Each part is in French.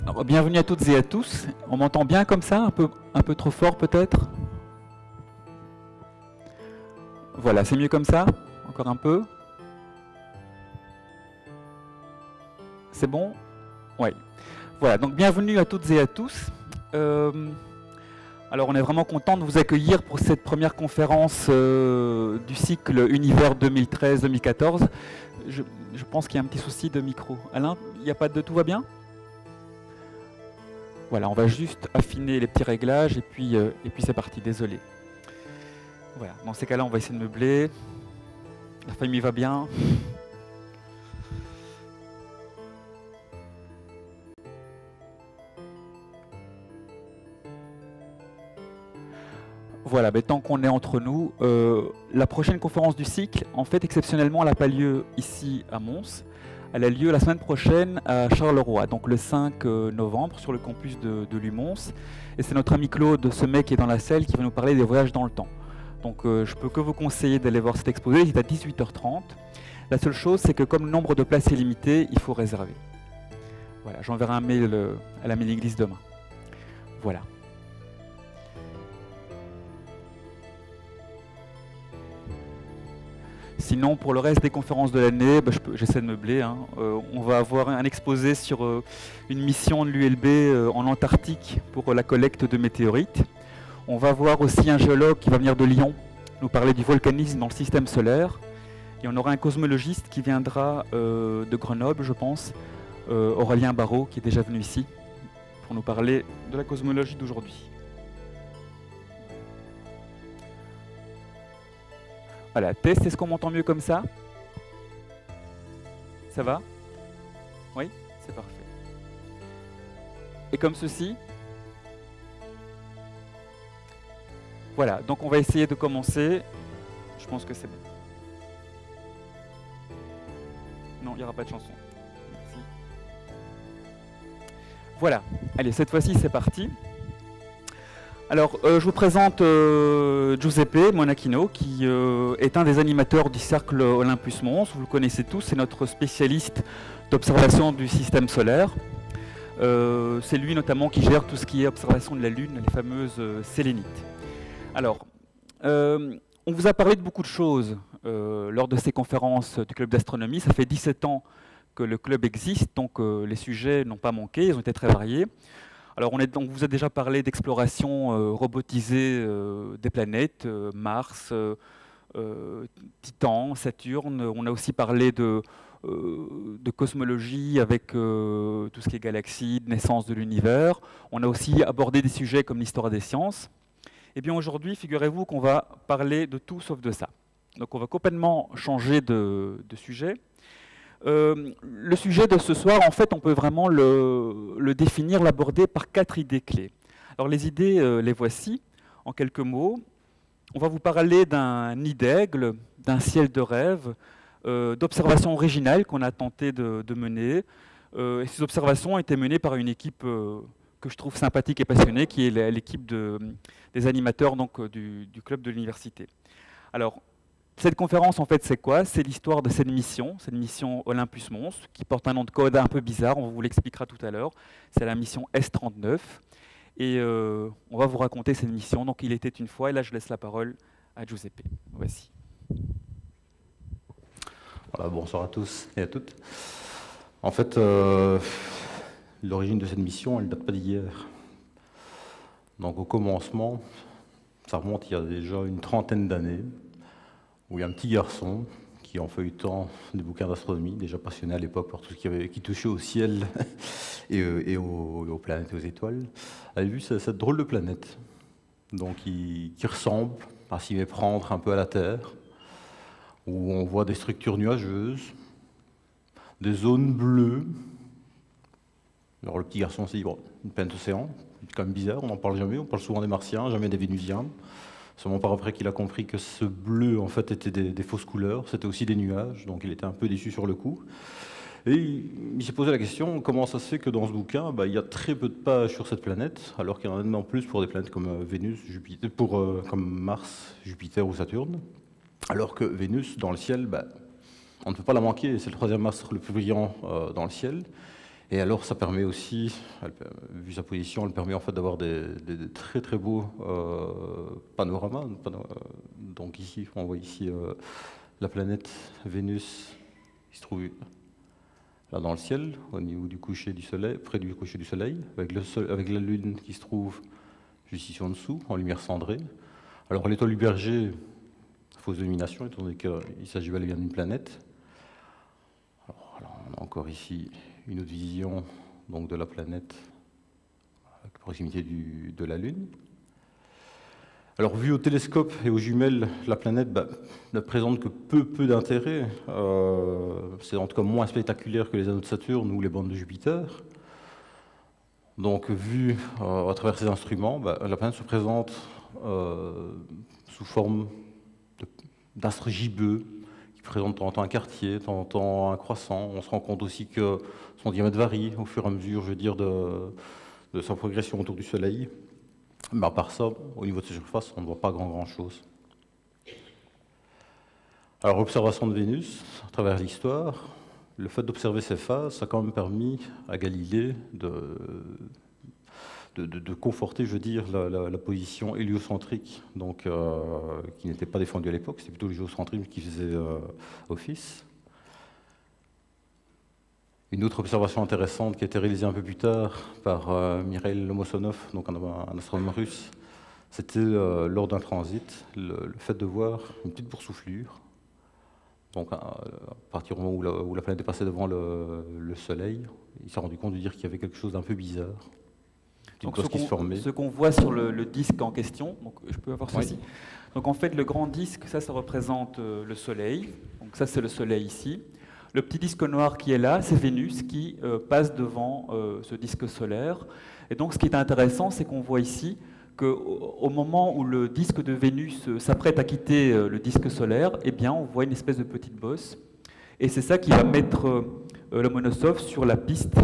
Alors, bienvenue à toutes et à tous. On m'entend bien comme ça, un peu trop fort peut-être? Voilà, c'est mieux comme ça? Encore un peu? C'est bon? Oui. Voilà, donc bienvenue à toutes et à tous. Alors on est vraiment content de vous accueillir pour cette première conférence du cycle Univers 2013-2014. Je pense qu'il y a un petit souci de micro. Alain, il n'y a pas de... Tout va bien? Voilà, on va juste affiner les petits réglages et puis c'est parti, désolé. Voilà, dans ces cas-là, on va essayer de meubler. La famille va bien. Voilà, mais tant qu'on est entre nous, la prochaine conférence du cycle, en fait, exceptionnellement, elle n'a pas lieu ici à Mons. Elle a lieu la semaine prochaine à Charleroi, donc le 5 novembre, sur le campus de l'UMons. Et c'est notre ami Claude Semet qui est dans la salle qui va nous parler des voyages dans le temps. Donc je peux que vous conseiller d'aller voir cet exposé, il est à 18h30. La seule chose, c'est que comme le nombre de places est limité, il faut réserver. Voilà, j'enverrai un mail à la mailing list demain. Voilà. Sinon, pour le reste des conférences de l'année, j'essaie de meubler. On va avoir un exposé sur une mission de l'ULB en Antarctique pour la collecte de météorites. On va voir aussi un géologue qui va venir de Lyon nous parler du volcanisme dans le système solaire. Et on aura un cosmologiste qui viendra de Grenoble, je pense, Aurélien Barraud, qui est déjà venu ici, pour nous parler de la cosmologie d'aujourd'hui. Voilà, test, est-ce qu'on m'entend mieux comme ça? Ça va? Oui, c'est parfait. Et comme ceci? Voilà, donc on va essayer de commencer. Je pense que c'est bon. Non, il n'y aura pas de chanson. Merci. Voilà, allez, cette fois-ci c'est parti. Alors, je vous présente Giuseppe Monachino, qui est un des animateurs du cercle Olympus Mons. Vous le connaissez tous, c'est notre spécialiste d'observation du système solaire. C'est lui notamment qui gère tout ce qui est observation de la Lune, les fameuses sélénites. Alors, on vous a parlé de beaucoup de choses lors de ces conférences du club d'astronomie. Ça fait 17 ans que le club existe, donc les sujets n'ont pas manqué, ils ont été très variés. Alors, on vous a déjà parlé d'exploration robotisée des planètes, Mars, Titan, Saturne. On a aussi parlé de cosmologie avec tout ce qui est galaxies, de naissance de l'univers. On a aussi abordé des sujets comme l'histoire des sciences. Et bien aujourd'hui, figurez-vous qu'on va parler de tout sauf de ça. Donc on va complètement changer de sujet. Le sujet de ce soir, en fait, on peut vraiment le définir, l'aborder par 4 idées clés. Alors les idées, les voici, en quelques mots. On va vous parler d'un nid d'aigle, d'un ciel de rêve, d'observations originales qu'on a tenté de mener. Et ces observations ont été menées par une équipe que je trouve sympathique et passionnée, qui est l'équipe des animateurs donc, du club de l'université. Alors, cette conférence, en fait, c'est quoi? C'est l'histoire de cette mission Olympus Mons, qui porte un nom de code un peu bizarre, on vous l'expliquera tout à l'heure. C'est la mission S39. Et on va vous raconter cette mission. Donc, il était une fois, et là, je laisse la parole à Giuseppe. Voici. Voilà, bonsoir à tous et à toutes. En fait, l'origine de cette mission, elle ne date pas d'hier. Donc, au commencement, ça remonte il y a déjà une trentaine d'années, où il y a un petit garçon qui, en feuilletant des bouquins d'astronomie, déjà passionné à l'époque par tout ce qui touchait au ciel et aux planètes et aux étoiles, avait vu cette drôle de planète, donc qui ressemble, à s'y méprendre un peu à la Terre, où on voit des structures nuageuses, des zones bleues. Alors le petit garçon s'est dit, bon, une planète océan, c'est quand même bizarre, on n'en parle jamais, on parle souvent des Martiens, jamais des Vénusiens. Seulement par après qu'il a compris que ce bleu, en fait, était des fausses couleurs, c'était aussi des nuages, donc il était un peu déçu sur le coup. Et il s'est posé la question, comment ça se fait que dans ce bouquin, il y a très peu de pages sur cette planète, alors qu'il y en a en plus pour des planètes comme Vénus, Jupiter, comme Mars, Jupiter ou Saturne, alors que Vénus, dans le ciel, on ne peut pas la manquer, c'est le troisième astre le plus brillant dans le ciel. Et alors, ça permet aussi, vu sa position, elle permet en fait d'avoir des très très beaux panoramas. Donc ici, on voit ici la planète Vénus qui se trouve là dans le ciel, au niveau du coucher du soleil, près du coucher du soleil, avec la Lune qui se trouve juste ici en dessous, en lumière cendrée. Alors l'étoile du Berger, fausse domination, étant donné qu'il s'agit bel et bien d'une planète. Alors, là, on a encore ici une autre vision donc, de la planète à proximité de la Lune. Alors, vu au télescope et aux jumelles, la planète ne présente que peu d'intérêt. C'est en tout cas moins spectaculaire que les anneaux de Saturne ou les bandes de Jupiter. Donc, vu à travers ces instruments, la planète se présente sous forme d'astre gibbeux, qui présente de temps en temps un quartier, de temps en temps un croissant. On se rend compte aussi que son diamètre varie au fur et à mesure, je veux dire, de sa progression autour du Soleil. Mais à part ça, au niveau de ses surfaces, on ne voit pas grand-chose. Alors, l'observation de Vénus, à travers l'histoire, le fait d'observer ces phases, ça a quand même permis à Galilée de conforter, je veux dire, la position héliocentrique, donc, qui n'était pas défendue à l'époque, c'était plutôt le géocentrisme qui faisait office. Une autre observation intéressante qui a été réalisée un peu plus tard par Mikhail Lomosonov, donc un astronome russe, c'était lors d'un transit, le fait de voir une petite boursouflure. Donc à partir du moment où la planète est passée devant le Soleil, il s'est rendu compte de dire qu'il y avait quelque chose d'un peu bizarre. Donc ce qu'on voit sur le disque en question, donc je peux avoir ceci. Oui. Donc en fait le grand disque, ça représente le Soleil. Donc ça c'est le Soleil ici. Le petit disque noir qui est là, c'est Vénus qui passe devant ce disque solaire. Et donc ce qui est intéressant, c'est qu'on voit ici qu'au moment où le disque de Vénus s'apprête à quitter le disque solaire, eh bien on voit une espèce de petite bosse. Et c'est ça qui va mettre Lomonosov sur la piste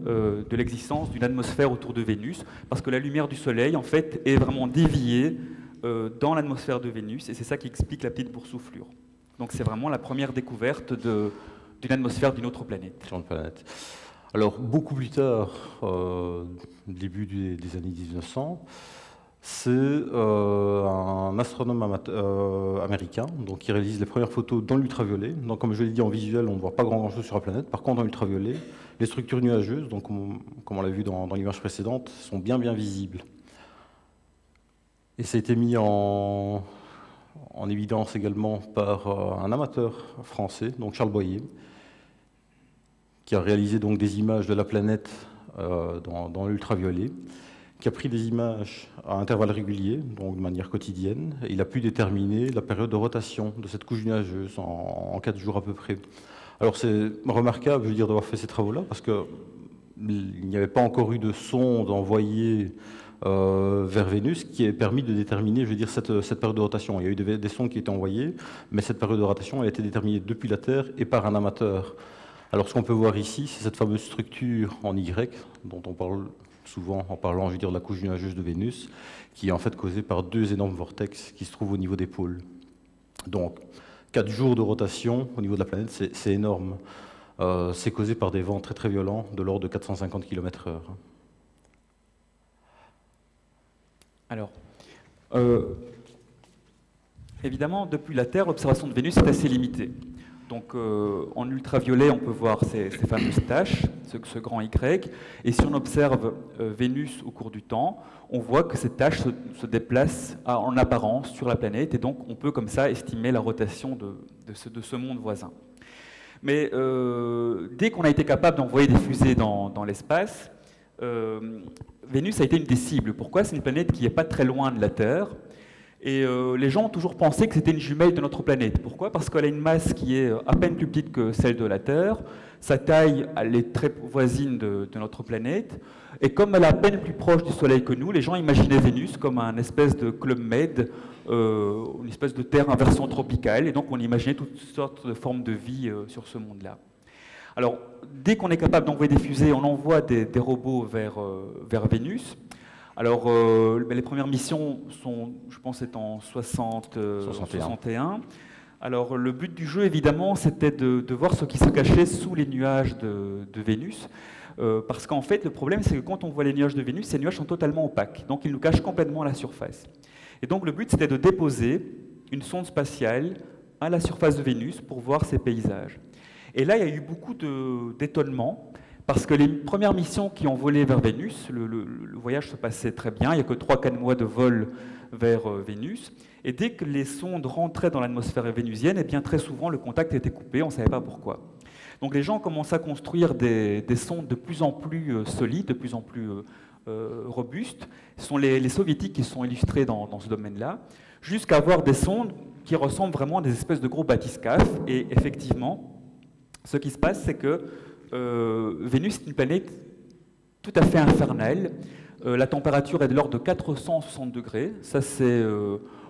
de l'existence d'une atmosphère autour de Vénus, parce que la lumière du Soleil, en fait, est vraiment déviée dans l'atmosphère de Vénus, et c'est ça qui explique la petite boursouflure. Donc c'est vraiment la première découverte d'une atmosphère d'une autre planète. Sur une planète. Alors, beaucoup plus tard, début des années 1900, c'est un astronome américain donc, qui réalise les premières photos dans l'ultraviolet. Donc, comme je l'ai dit, en visuel, on ne voit pas grand-chose sur la planète. Par contre, dans l'ultraviolet, les structures nuageuses, donc, comme on l'a vu dans l'image précédente, sont bien visibles. Et ça a été mis en évidence également par un amateur français, donc Charles Boyer, qui a réalisé donc, des images de la planète dans l'ultraviolet, qui a pris des images à intervalles réguliers, donc de manière quotidienne, et il a pu déterminer la période de rotation de cette couche nuageuse en 4 jours à peu près. Alors c'est remarquable, je veux dire, d'avoir fait ces travaux-là, parce qu'il n'y avait pas encore eu de sonde envoyée vers Vénus qui ait permis de déterminer, je veux dire, cette période de rotation. Il y a eu des sondes qui étaient envoyées, mais cette période de rotation elle a été déterminée depuis la Terre et par un amateur. Alors ce qu'on peut voir ici, c'est cette fameuse structure en Y, dont on parle souvent en parlant, je veux dire, de la couche nuageuse de Vénus, qui est en fait causée par 2 énormes vortex qui se trouvent au niveau des pôles. Donc, 4 jours de rotation au niveau de la planète, c'est énorme. C'est causé par des vents très très violents, de l'ordre de 450 km/h. Alors, évidemment, depuis la Terre, l'observation de Vénus est assez limitée. Donc en ultraviolet, on peut voir ces fameuses taches, ce grand Y, et si on observe Vénus au cours du temps, on voit que ces taches se déplacent en apparence sur la planète, et donc on peut comme ça estimer la rotation de ce monde voisin. Mais dès qu'on a été capable d'envoyer des fusées dans l'espace, Vénus a été une des cibles. Pourquoi? C'est une planète qui n'est pas très loin de la Terre. Et les gens ont toujours pensé que c'était une jumelle de notre planète. Pourquoi? Parce qu'elle a une masse qui est à peine plus petite que celle de la Terre. Sa taille, elle est très voisine de notre planète. Et comme elle est à peine plus proche du Soleil que nous, les gens imaginaient Vénus comme un espèce de Club Med, une espèce de Terre en version tropicale. Et donc on imaginait toutes sortes de formes de vie sur ce monde-là. Alors, dès qu'on est capable d'envoyer des fusées, on envoie des robots vers Vénus. Alors, les premières missions sont, je pense, c'est en 61. Alors, le but du jeu, évidemment, c'était de voir ce qui se cachait sous les nuages de Vénus. Parce qu'en fait, le problème, c'est que quand on voit les nuages de Vénus, ces nuages sont totalement opaques. Donc, ils nous cachent complètement la surface. Et donc, le but, c'était de déposer une sonde spatiale à la surface de Vénus pour voir ces paysages. Et là, il y a eu beaucoup d'étonnement, parce que les premières missions qui ont volé vers Vénus, le voyage se passait très bien, il n'y a que 3-4 mois de vol vers Vénus, et dès que les sondes rentraient dans l'atmosphère vénusienne, eh bien, très souvent, le contact était coupé, on ne savait pas pourquoi. Donc les gens commençaient à construire des sondes de plus en plus solides, de plus en plus robustes. Ce sont les soviétiques qui sont illustrés dans ce domaine-là, jusqu'à avoir des sondes qui ressemblent vraiment à des espèces de gros bathyscaphes. Et effectivement, ce qui se passe, c'est que Vénus est une planète tout à fait infernale. La température est de l'ordre de 460 degrés. Ça, c'est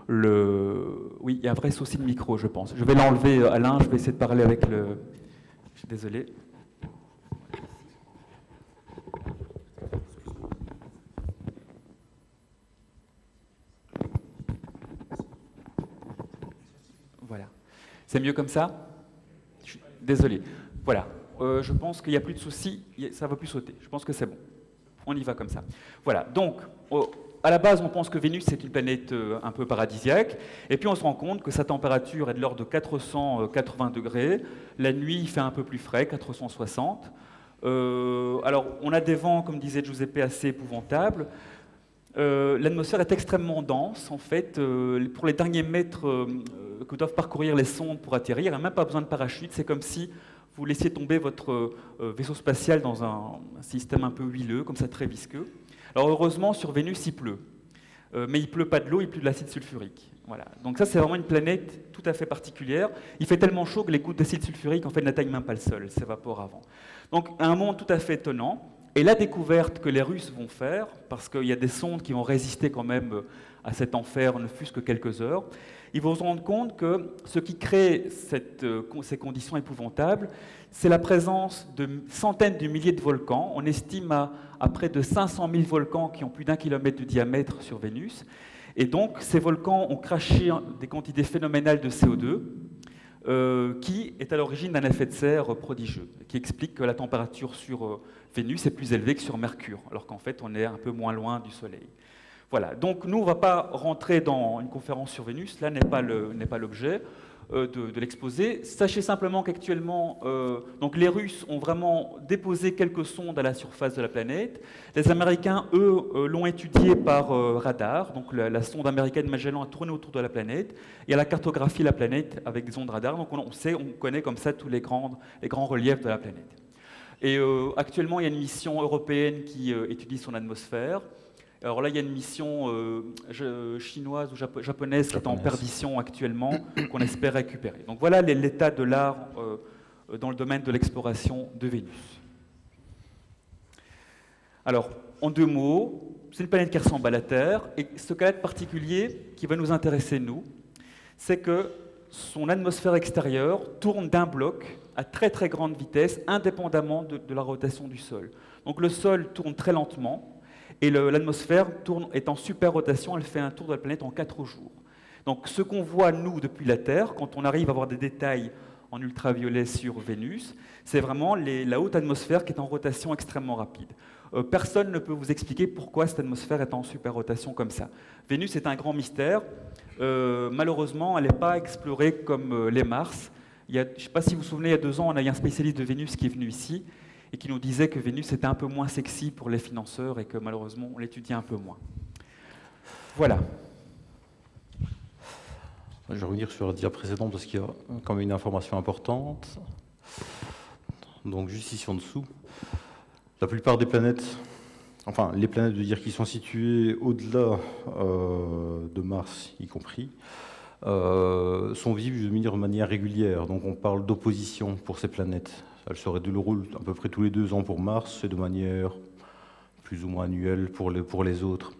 Oui, il y a un vrai souci de micro, je pense. Je vais l'enlever, Alain, je vais essayer de parler avec le... Je suis désolé. Voilà. C'est mieux comme ça? Je suis désolé. Voilà. Je pense qu'il n'y a plus de soucis, ça ne va plus sauter. Je pense que c'est bon. On y va comme ça. Voilà. Donc, à la base, on pense que Vénus est une planète un peu paradisiaque, et puis on se rend compte que sa température est de l'ordre de 480 degrés. La nuit, il fait un peu plus frais, 460. Alors, on a des vents, comme disait Giuseppe, assez épouvantables. L'atmosphère est extrêmement dense. En fait, pour les derniers mètres que doivent parcourir les sondes pour atterrir, il n'y a même pas besoin de parachute. C'est comme si vous laissiez tomber votre vaisseau spatial dans un système un peu huileux, comme ça, très visqueux. Alors heureusement, sur Vénus, il pleut. Mais il ne pleut pas de l'eau, il pleut de l'acide sulfurique. Voilà. Donc ça, c'est vraiment une planète tout à fait particulière. Il fait tellement chaud que les gouttes d'acide sulfurique, en fait, n'atteignent même pas le sol, elles s'évaporent avant. Donc un monde tout à fait étonnant. Et la découverte que les Russes vont faire, parce qu'il y a des sondes qui vont résister quand même à cet enfer, ne fût-ce que quelques heures, ils vont se rendre compte que ce qui crée ces conditions épouvantables, c'est la présence de centaines de milliers de volcans. On estime à près de 500 000 volcans qui ont plus d'1 kilomètre de diamètre sur Vénus. Et donc, ces volcans ont craché des quantités phénoménales de CO2, qui est à l'origine d'un effet de serre prodigieux, qui explique que la température sur Vénus est plus élevée que sur Mercure, alors qu'en fait, on est un peu moins loin du Soleil. Voilà, donc nous, on ne va pas rentrer dans une conférence sur Vénus, là n'est pas l'objet de l'exposé. Sachez simplement qu'actuellement, donc les Russes ont vraiment déposé quelques sondes à la surface de la planète. Les Américains, eux, l'ont étudié par radar. Donc la sonde américaine Magellan a tourné autour de la planète et elle a cartographié la planète avec des ondes radar. Donc on connaît comme ça tous les grands reliefs de la planète. Et actuellement, il y a une mission européenne qui étudie son atmosphère. Alors là, il y a une mission chinoise ou japonaise qui est en perdition actuellement, qu'on espère récupérer. Donc voilà l'état de l'art dans le domaine de l'exploration de Vénus. Alors, en 2 mots, c'est une planète qui ressemble à la Terre, et ce caractère particulier qui va nous intéresser, nous, c'est que son atmosphère extérieure tourne d'un bloc à très très grande vitesse, indépendamment de la rotation du sol. Donc le sol tourne très lentement, et l'atmosphère est en super rotation, elle fait un tour de la planète en 4 jours. Donc ce qu'on voit, nous, depuis la Terre, quand on arrive à avoir des détails en ultraviolet sur Vénus, c'est vraiment la haute atmosphère qui est en rotation extrêmement rapide. Personne ne peut vous expliquer pourquoi cette atmosphère est en super rotation comme ça. Vénus est un grand mystère. Malheureusement, elle n'est pas explorée comme les Mars. Je ne sais pas si vous vous souvenez, il y a 2 ans, on a eu un spécialiste de Vénus qui est venu ici, et qui nous disait que Vénus était un peu moins sexy pour les financeurs et que malheureusement on l'étudie un peu moins. Voilà. Je vais revenir sur la dia précédente parce qu'il y a quand même une information importante. Donc juste ici en dessous, la plupart des planètes, enfin les planètes de dire qui sont situées au-delà de Mars y compris, sont visibles de manière régulière. Donc on parle d'opposition pour ces planètes. Elle se déroule à peu près tous les 2 ans pour Mars, et de manière plus ou moins annuelle pour les autres.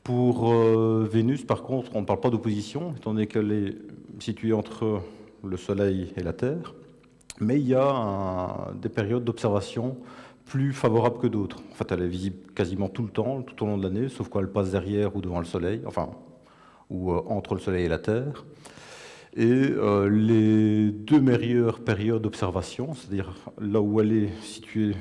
Pour Vénus, par contre, on ne parle pas d'opposition, étant donné qu'elle est située entre le Soleil et la Terre, mais il y a des périodes d'observation plus favorables que d'autres. En fait, elle est visible quasiment tout le temps, tout au long de l'année, sauf quand elle passe derrière ou devant le Soleil, enfin, ou entre le Soleil et la Terre. Et les 2 meilleures périodes d'observation, c'est-à-dire là où elle est située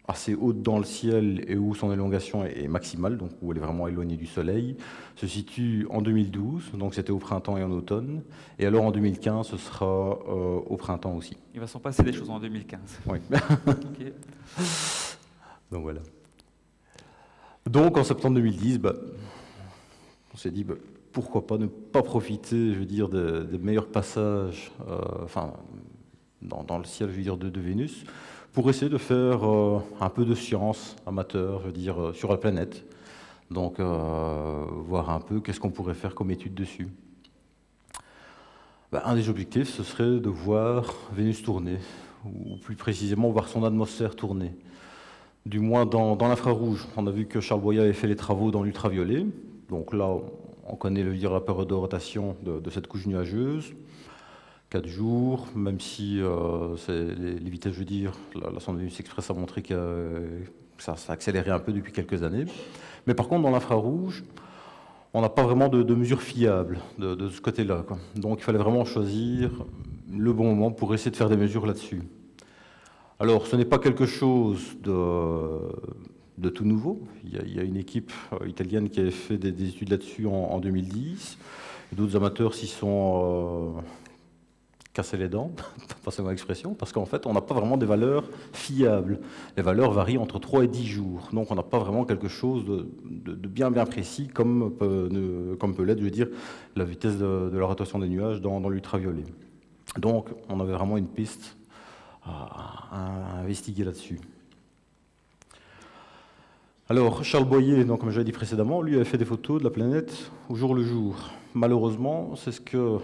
assez haute dans le ciel et où son élongation est maximale, donc où elle est vraiment éloignée du Soleil, se situe en 2012, donc c'était au printemps et en automne, et alors en 2015, ce sera au printemps aussi. Il va s'en passer des choses en 2015. Oui. Ok. Donc voilà. Donc en septembre 2010, on s'est dit pourquoi pas ne pas profiter, je veux dire, des meilleurs passages, dans le ciel, je veux dire, de Vénus, pour essayer de faire un peu de science amateur, je veux dire, sur la planète. Donc voir un peu qu'est-ce qu'on pourrait faire comme étude dessus. Un des objectifs, ce serait de voir Vénus tourner, ou plus précisément voir son atmosphère tourner. Du moins dans l'infrarouge. On a vu que Charles Boyer avait fait les travaux dans l'ultraviolet. Donc là, on connaît la période de rotation de cette couche nuageuse. 4 jours, même si les vitesses, je veux dire, la sonde Vénus Express a montré que ça a accéléré un peu depuis quelques années. Mais par contre, dans l'infrarouge, on n'a pas vraiment de mesures fiables de ce côté-là. Donc il fallait vraiment choisir le bon moment pour essayer de faire des mesures là-dessus. Alors, ce n'est pas quelque chose de tout nouveau. Il y a une équipe italienne qui avait fait des études là-dessus en 2010. D'autres amateurs s'y sont cassés les dents, passez-moi l'expression, parce qu'en fait, on n'a pas vraiment des valeurs fiables. Les valeurs varient entre 3 et 10 jours. Donc, on n'a pas vraiment quelque chose de bien précis, comme peut l'être, je veux dire, la vitesse de la rotation des nuages dans l'ultraviolet. Donc, on avait vraiment une piste à investiguer là-dessus. Alors, Charles Boyer, donc, comme je l'ai dit précédemment, lui avait fait des photos de la planète au jour le jour. Malheureusement, c'est ce que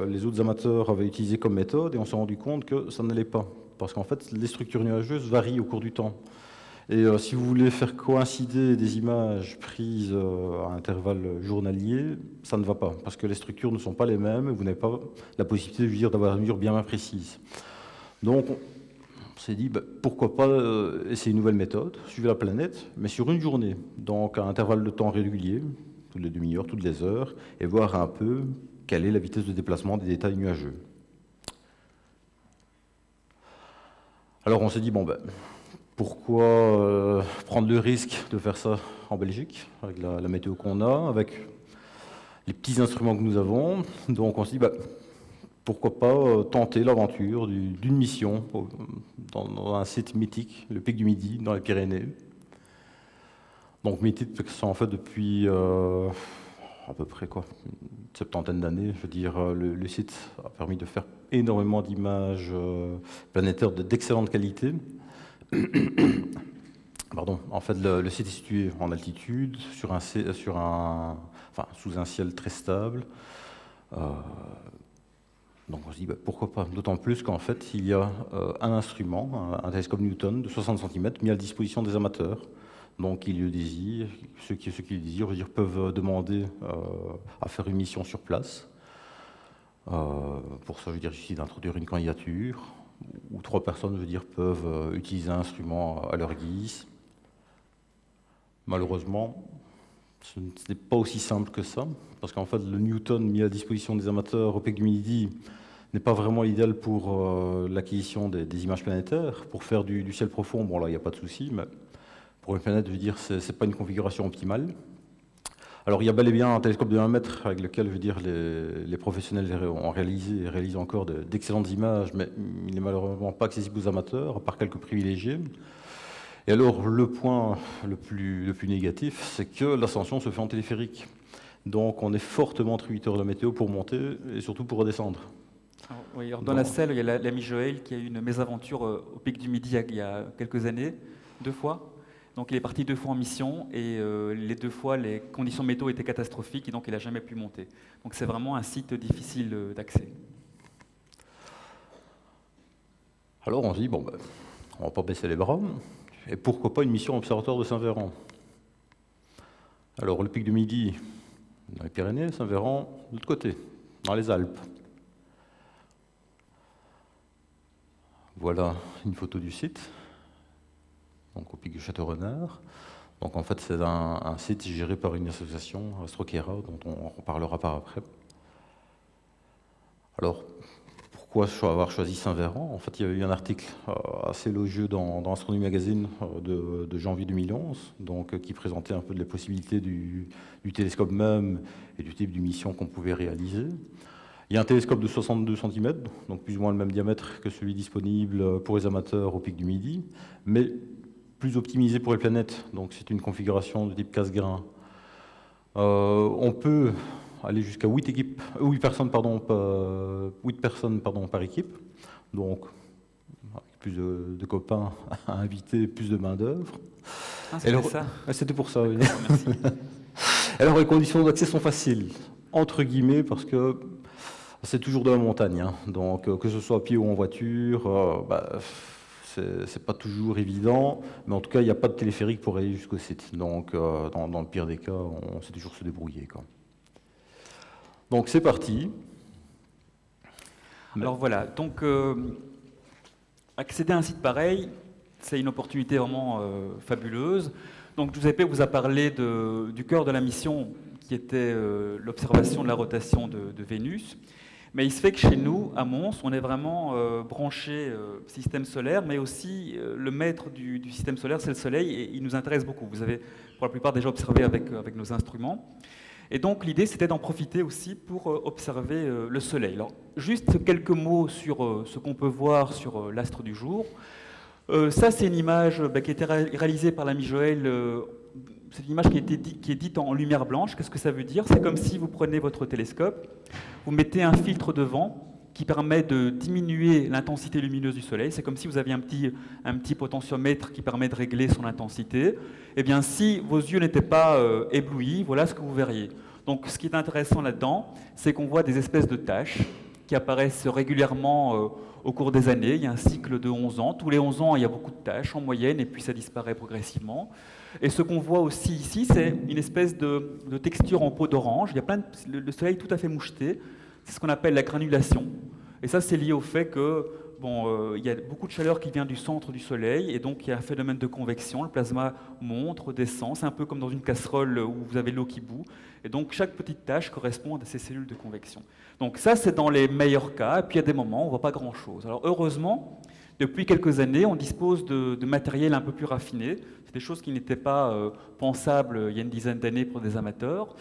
les autres amateurs avaient utilisé comme méthode, et on s'est rendu compte que ça n'allait pas, parce qu'en fait, les structures nuageuses varient au cours du temps. Et si vous voulez faire coïncider des images prises à intervalles journaliers, ça ne va pas, parce que les structures ne sont pas les mêmes, et vous n'avez pas la possibilité, je veux dire, d'avoir une mesure bien précise. Donc, on s'est dit, pourquoi pas essayer une nouvelle méthode, suivre la planète, mais sur une journée, donc à intervalles de temps réguliers, toutes les demi-heures, toutes les heures, et voir un peu quelle est la vitesse de déplacement des détails nuageux. Alors on s'est dit, pourquoi prendre le risque de faire ça en Belgique, avec la météo qu'on a, avec les petits instruments que nous avons. Donc on s'est dit, pourquoi pas tenter l'aventure d'une mission dans un site mythique, le Pic du Midi, dans les Pyrénées. Donc mythique, parce que c'est en fait depuis à peu près une septantaine d'années. Je veux dire, le site a permis de faire énormément d'images planétaires d'excellente qualité. Pardon. En fait, le site est situé en altitude, sous un ciel très stable. Donc on se dit, pourquoi pas. D'autant plus qu'en fait, il y a un instrument, un télescope Newton de 60 cm, mis à la disposition des amateurs. Donc ils le désirent, ceux qui le désirent, je veux dire, peuvent demander à faire une mission sur place. Pour ça, je veux dire, il suffit d'introduire une candidature, où 3 personnes, je veux dire, peuvent utiliser un instrument à leur guise. Malheureusement, ce n'est pas aussi simple que ça, parce qu'en fait, le Newton mis à disposition des amateurs au Pic du Midi n'est pas vraiment idéal pour l'acquisition des images planétaires. Pour faire du ciel profond, bon là, il n'y a pas de souci, mais pour une planète, je veux dire, ce n'est pas une configuration optimale. Alors, il y a bel et bien un télescope de 1 mètre avec lequel, je veux dire, les professionnels ont réalisé et réalisent encore d'excellentes images, mais il n'est malheureusement pas accessible aux amateurs, à part quelques privilégiés. Et alors, le point le plus négatif, c'est que l'ascension se fait en téléphérique. Donc, on est fortement tributaire de la météo pour monter et surtout pour redescendre. Alors, dans la selle, il y a l'ami Joël qui a eu une mésaventure au Pic du Midi il y a quelques années, 2 fois. Donc il est parti 2 fois en mission et les 2 fois, les conditions météo étaient catastrophiques et donc il n'a jamais pu monter. Donc c'est vraiment un site difficile d'accès. Alors on se dit, on ne va pas baisser les bras, et pourquoi pas une mission observatoire de Saint-Véran. Alors le Pic du Midi, dans les Pyrénées, Saint-Véran, de l'autre côté, dans les Alpes. Voilà une photo du site. Donc au Pic du Château-Renard. Donc en fait, c'est un site géré par une association, Astroquera, dont on parlera par après. Alors, pourquoi avoir choisi Saint-Véran? En fait, il y a eu un article assez élogieux dans Astronomie Magazine de janvier 2011, donc, qui présentait un peu les possibilités du télescope même et du type de mission qu'on pouvait réaliser. Il y a un télescope de 62 cm, donc plus ou moins le même diamètre que celui disponible pour les amateurs au pic du Midi, mais plus optimisé pour les planètes, donc c'est une configuration de type casse-grain. On peut aller jusqu'à 8 personnes par équipe, donc avec plus de copains à inviter, plus de main-d'œuvre. Ah, c'était ça. C'était pour ça, oui. Merci. Alors les conditions d'accès sont faciles, entre guillemets, parce que c'est toujours de la montagne, hein. Donc que ce soit à pied ou en voiture, c'est pas toujours évident, mais en tout cas il n'y a pas de téléphérique pour aller jusqu'au site. Donc dans le pire des cas, on sait toujours se débrouiller, quoi. Donc c'est parti. Alors voilà, donc accéder à un site pareil, c'est une opportunité vraiment fabuleuse. Donc Giuseppe vous a parlé du cœur de la mission, qui était l'observation de la rotation de Vénus. Mais il se fait que chez nous, à Mons, on est vraiment branché système solaire, mais aussi le maître du système solaire, c'est le Soleil, et il nous intéresse beaucoup. Vous avez pour la plupart déjà observé avec nos instruments. Et donc l'idée, c'était d'en profiter aussi pour observer le Soleil. Alors, juste quelques mots sur ce qu'on peut voir sur l'astre du jour. Ça, c'est une image qui a été réalisée par l'ami Joël. C'est une image qui est dite en lumière blanche. Qu'est-ce que ça veut dire? C'est comme si vous prenez votre télescope, vous mettez un filtre devant qui permet de diminuer l'intensité lumineuse du Soleil. C'est comme si vous aviez un petit potentiomètre qui permet de régler son intensité. Eh bien, si vos yeux n'étaient pas éblouis, voilà ce que vous verriez. Donc, ce qui est intéressant là-dedans, c'est qu'on voit des espèces de taches qui apparaissent régulièrement au cours des années. Il y a un cycle de 11 ans. Tous les 11 ans, il y a beaucoup de taches en moyenne, et puis ça disparaît progressivement. Et ce qu'on voit aussi ici, c'est une espèce de texture en peau d'orange. Il y a le Soleil tout à fait moucheté. C'est ce qu'on appelle la granulation. Et ça, c'est lié au fait que il y a beaucoup de chaleur qui vient du centre du Soleil, et donc il y a un phénomène de convection. Le plasma monte, redescend. C'est un peu comme dans une casserole où vous avez l'eau qui bout. Et donc chaque petite tache correspond à ces cellules de convection. Donc ça, c'est dans les meilleurs cas. Et puis il y a des moments où on ne voit pas grand-chose. Alors heureusement, depuis quelques années, on dispose de matériel un peu plus raffiné. C'est des choses qui n'étaient pas pensables il y a une dizaine d'années pour des amateurs.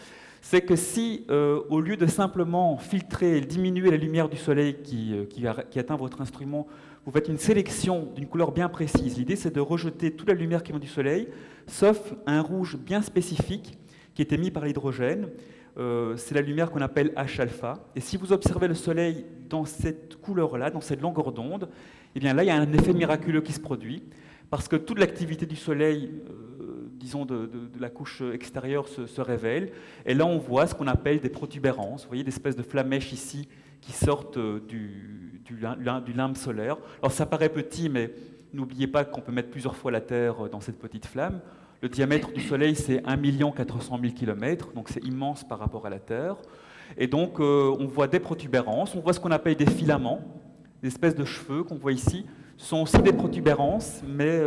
C'est que si, au lieu de simplement filtrer et diminuer la lumière du Soleil qui atteint votre instrument, vous faites une sélection d'une couleur bien précise. L'idée, c'est de rejeter toute la lumière qui vient du Soleil, sauf un rouge bien spécifique qui est émis par l'hydrogène. C'est la lumière qu'on appelle H-alpha. Et si vous observez le Soleil dans cette couleur-là, dans cette longueur d'onde, eh bien là, il y a un effet miraculeux qui se produit, parce que toute l'activité du Soleil, disons de la couche extérieure, se révèle. Et là, on voit ce qu'on appelle des protubérances. Vous voyez des espèces de flamèches ici qui sortent du limbe solaire. Alors ça paraît petit, mais n'oubliez pas qu'on peut mettre plusieurs fois la Terre dans cette petite flamme. Le diamètre du Soleil, c'est 1 400 000 km, donc c'est immense par rapport à la Terre. Et donc, on voit des protubérances, on voit ce qu'on appelle des filaments, des espèces de cheveux qu'on voit ici. Ce sont aussi des protubérances, mais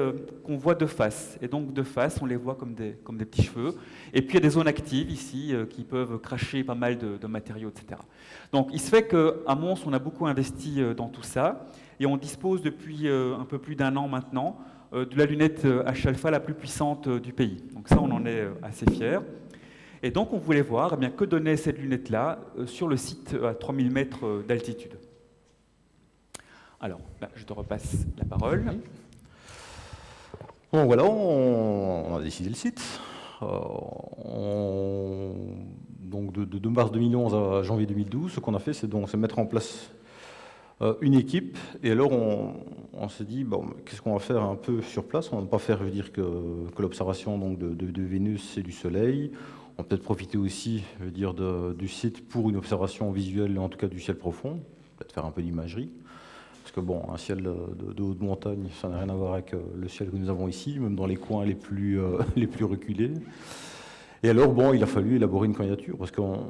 qu'on voit de face. Et donc, de face, on les voit comme des petits cheveux. Et puis, il y a des zones actives ici qui peuvent cracher pas mal de matériaux, etc. Donc, il se fait qu'à Mons, on a beaucoup investi dans tout ça. Et on dispose depuis un peu plus d'un an maintenant de la lunette H-alpha la plus puissante du pays. Donc ça, on en est assez fiers. Et donc, on voulait voir eh bien, que donnait cette lunette-là sur le site à 3000 mètres d'altitude. Alors, là, je te repasse la parole. Bon, voilà, on a décidé le site. Donc de mars 2011 à janvier 2012, ce qu'on a fait, c'est donc mettre en place une équipe. Et alors, on s'est dit, bon, qu'est-ce qu'on va faire un peu sur place? On ne va pas faire, je veux dire, que l'observation de Vénus et du Soleil. On va peut-être profiter aussi, je veux dire, du site pour une observation visuelle, en tout cas du ciel profond. Peut-être faire un peu d'imagerie. Parce que bon, un ciel de haute montagne, ça n'a rien à voir avec le ciel que nous avons ici, même dans les coins les plus reculés. Et alors, bon, il a fallu élaborer une candidature, parce qu'on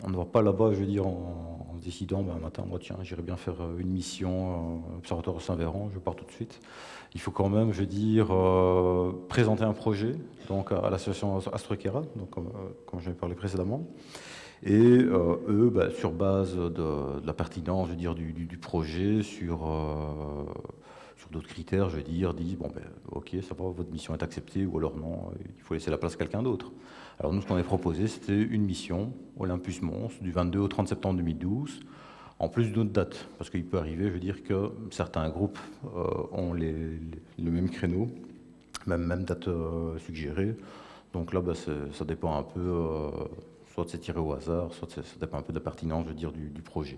ne va pas là-bas, je veux dire, en se décidant, un matin, moi, tiens, j'irais bien faire une mission observatoire de Saint-Véran, je pars tout de suite. Il faut quand même, je veux dire, présenter un projet donc à l'association Astroquera, donc comme j'avais parlé précédemment. Et eux, sur base de la pertinence, je veux dire, du projet, sur d'autres critères, je veux dire, disent, bon, ok, ça va, votre mission est acceptée, ou alors non, il faut laisser la place à quelqu'un d'autre. Alors nous, ce qu'on avait proposé, c'était une mission, Olympus Mons, du 22 au 30 septembre 2012, en plus d'autres dates, parce qu'il peut arriver, je veux dire, que certains groupes ont le même créneau, même date suggérée. Donc là, ça dépend un peu, soit c'est tiré au hasard, soit ça dépend un peu de la pertinence, je veux dire, du projet.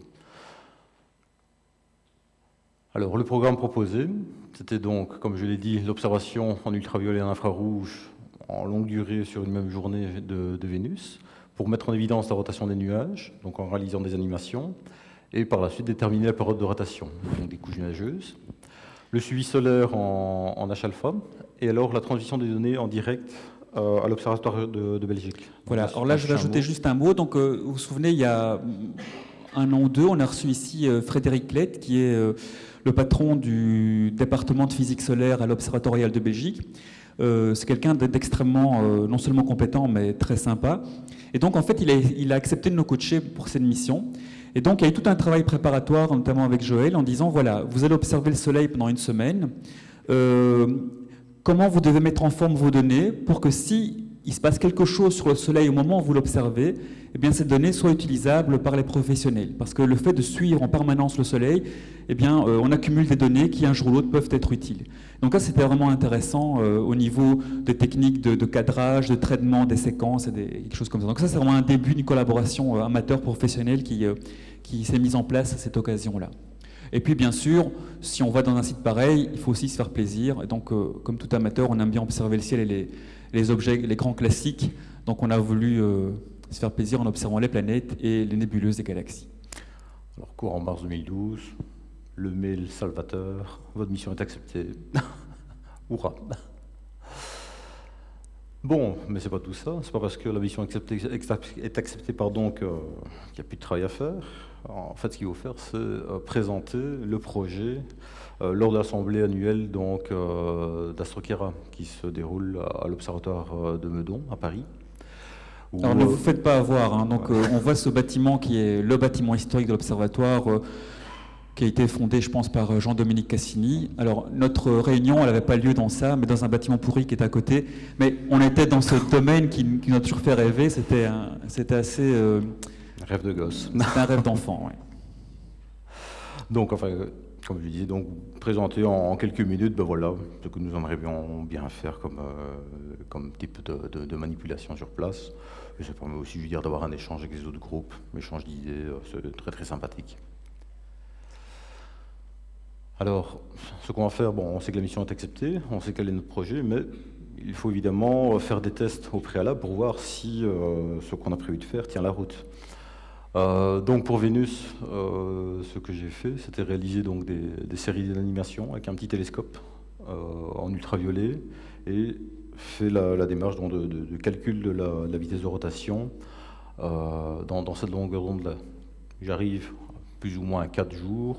Alors, le programme proposé, c'était donc, comme je l'ai dit, l'observation en ultraviolet et en infrarouge en longue durée sur une même journée de Vénus, pour mettre en évidence la rotation des nuages, donc en réalisant des animations, et par la suite déterminer la période de rotation, donc des couches nuageuses. Le suivi solaire en H-alpha, et alors la transmission des données en direct à l'Observatoire de Belgique. Voilà, alors là je vais ajouter juste un mot. Donc vous vous souvenez, il y a un an ou deux, on a reçu ici Frédéric Klett, qui est le patron du département de physique solaire à l'Observatoire de Belgique. C'est quelqu'un d'extrêmement, non seulement compétent, mais très sympa. Et donc en fait, il a accepté de nous coacher pour cette mission. Et donc, il y a eu tout un travail préparatoire, notamment avec Joël, en disant, voilà, vous allez observer le Soleil pendant une semaine. Comment vous devez mettre en forme vos données pour que si il se passe quelque chose sur le Soleil au moment où vous l'observez, eh bien, ces données soient utilisables par les professionnels. Parce que le fait de suivre en permanence le Soleil, eh bien, on accumule des données qui, un jour ou l'autre, peuvent être utiles. Donc là, c'était vraiment intéressant au niveau des techniques de cadrage, de traitement des séquences et quelque chose comme ça. Donc ça, c'est vraiment un début d'une collaboration amateur-professionnelle qui s'est mise en place à cette occasion-là. Et puis, bien sûr, si on va dans un site pareil, il faut aussi se faire plaisir. Et donc, comme tout amateur, on aime bien observer le ciel et les objets, les grands classiques. Donc, on a voulu se faire plaisir en observant les planètes et les nébuleuses des galaxies. Alors, courant mars 2012, le mail salvateur, votre mission est acceptée. Hurrah! Bon, mais c'est pas tout ça. C'est pas parce que la mission est acceptée qu'il n'y a plus de travail à faire. En fait, ce qu'il faut faire, c'est présenter le projet lors de l'assemblée annuelle d'Astrokera, qui se déroule à l'Observatoire de Meudon, à Paris. Alors ne vous faites pas avoir, hein. Donc, on voit ce bâtiment qui est le bâtiment historique de l'Observatoire, qui a été fondé, je pense, par Jean-Dominique Cassini. Alors, notre réunion, elle n'avait pas lieu dans ça, mais dans un bâtiment pourri qui est à côté. Mais on était dans ce domaine qui nous a toujours fait rêver. C'était assez... rêve de gosse. C'était un rêve d'enfant, oui. Donc, enfin, comme je disais, donc, présenter en quelques minutes, voilà, ce que nous aimerions bien faire comme type de manipulation sur place. Et ça permet aussi, je veux dire, d'avoir un échange avec les autres groupes, un échange d'idées, c'est très très sympathique. Alors, ce qu'on va faire, bon, on sait que la mission est acceptée, on sait quel est notre projet, mais il faut évidemment faire des tests au préalable pour voir si ce qu'on a prévu de faire tient la route. Donc pour Vénus, ce que j'ai fait, c'était réaliser donc des séries d'animations avec un petit télescope en ultraviolet et fait la démarche donc, de calcul de la vitesse de rotation dans cette longueur d'onde-là. J'arrive plus ou moins à 4 jours.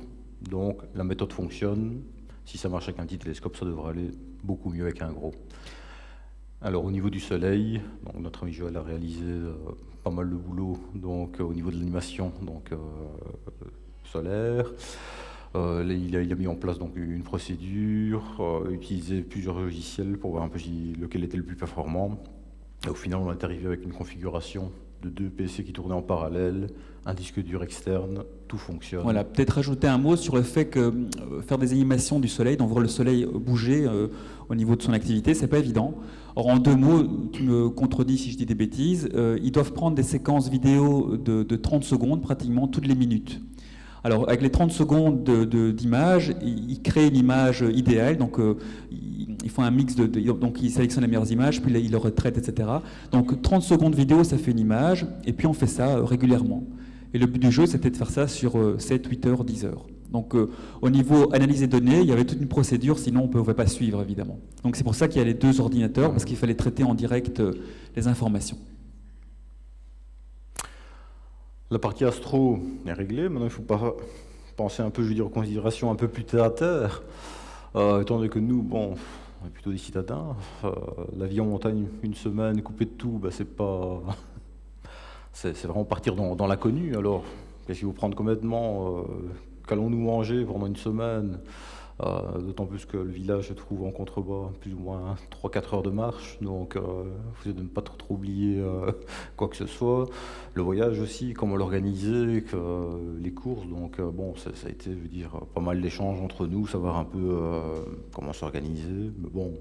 Donc la méthode fonctionne. Si ça marche avec un petit télescope, ça devrait aller beaucoup mieux avec un gros. Alors au niveau du Soleil, donc, notre ami Joël a réalisé pas mal de boulot donc, au niveau de l'animation solaire. Il a mis en place donc, une procédure, utilisé plusieurs logiciels pour voir un peu lequel était le plus performant. Et au final, on est arrivé avec une configuration de 2 PC qui tournaient en parallèle, un disque dur externe, tout fonctionne. Voilà, peut-être rajouter un mot sur le fait que faire des animations du Soleil, donc voir le Soleil bouger au niveau de son activité, c'est pas évident. Or, en 2 mots, tu me contredis si je dis des bêtises, ils doivent prendre des séquences vidéo de 30 secondes pratiquement toutes les minutes. Alors, avec les 30 secondes d'image, ils créent une image idéale, donc ils font un mix donc ils sélectionnent les meilleures images, puis ils les retraitent, etc. Donc 30 secondes vidéo, ça fait une image, et puis on fait ça régulièrement. Et le but du jeu, c'était de faire ça sur 7, 8 heures, 10 heures. Donc au niveau analyse des données, il y avait toute une procédure, sinon on ne pouvait pas suivre, évidemment. Donc c'est pour ça qu'il y a les 2 ordinateurs, parce qu'il fallait traiter en direct les informations. La partie astro est réglée. Maintenant, il faut pas penser un peu, je veux dire, aux considérations un peu plus terre à terre. Étant donné que nous, bon, on est plutôt des citadins. La vie en montagne, une semaine, coupée de tout, c'est pas c'est vraiment partir dans l'inconnu. Alors, qu'est-ce qu'il faut prendre complètement qu'allons-nous manger pendant une semaine, d'autant plus que le village se trouve en contrebas, plus ou moins 3-4 heures de marche, donc vous de ne pas trop oublier quoi que ce soit. Le voyage aussi, comment l'organiser, les courses, donc bon, ça a été, je veux dire, pas mal d'échanges entre nous, savoir un peu comment s'organiser, mais bon,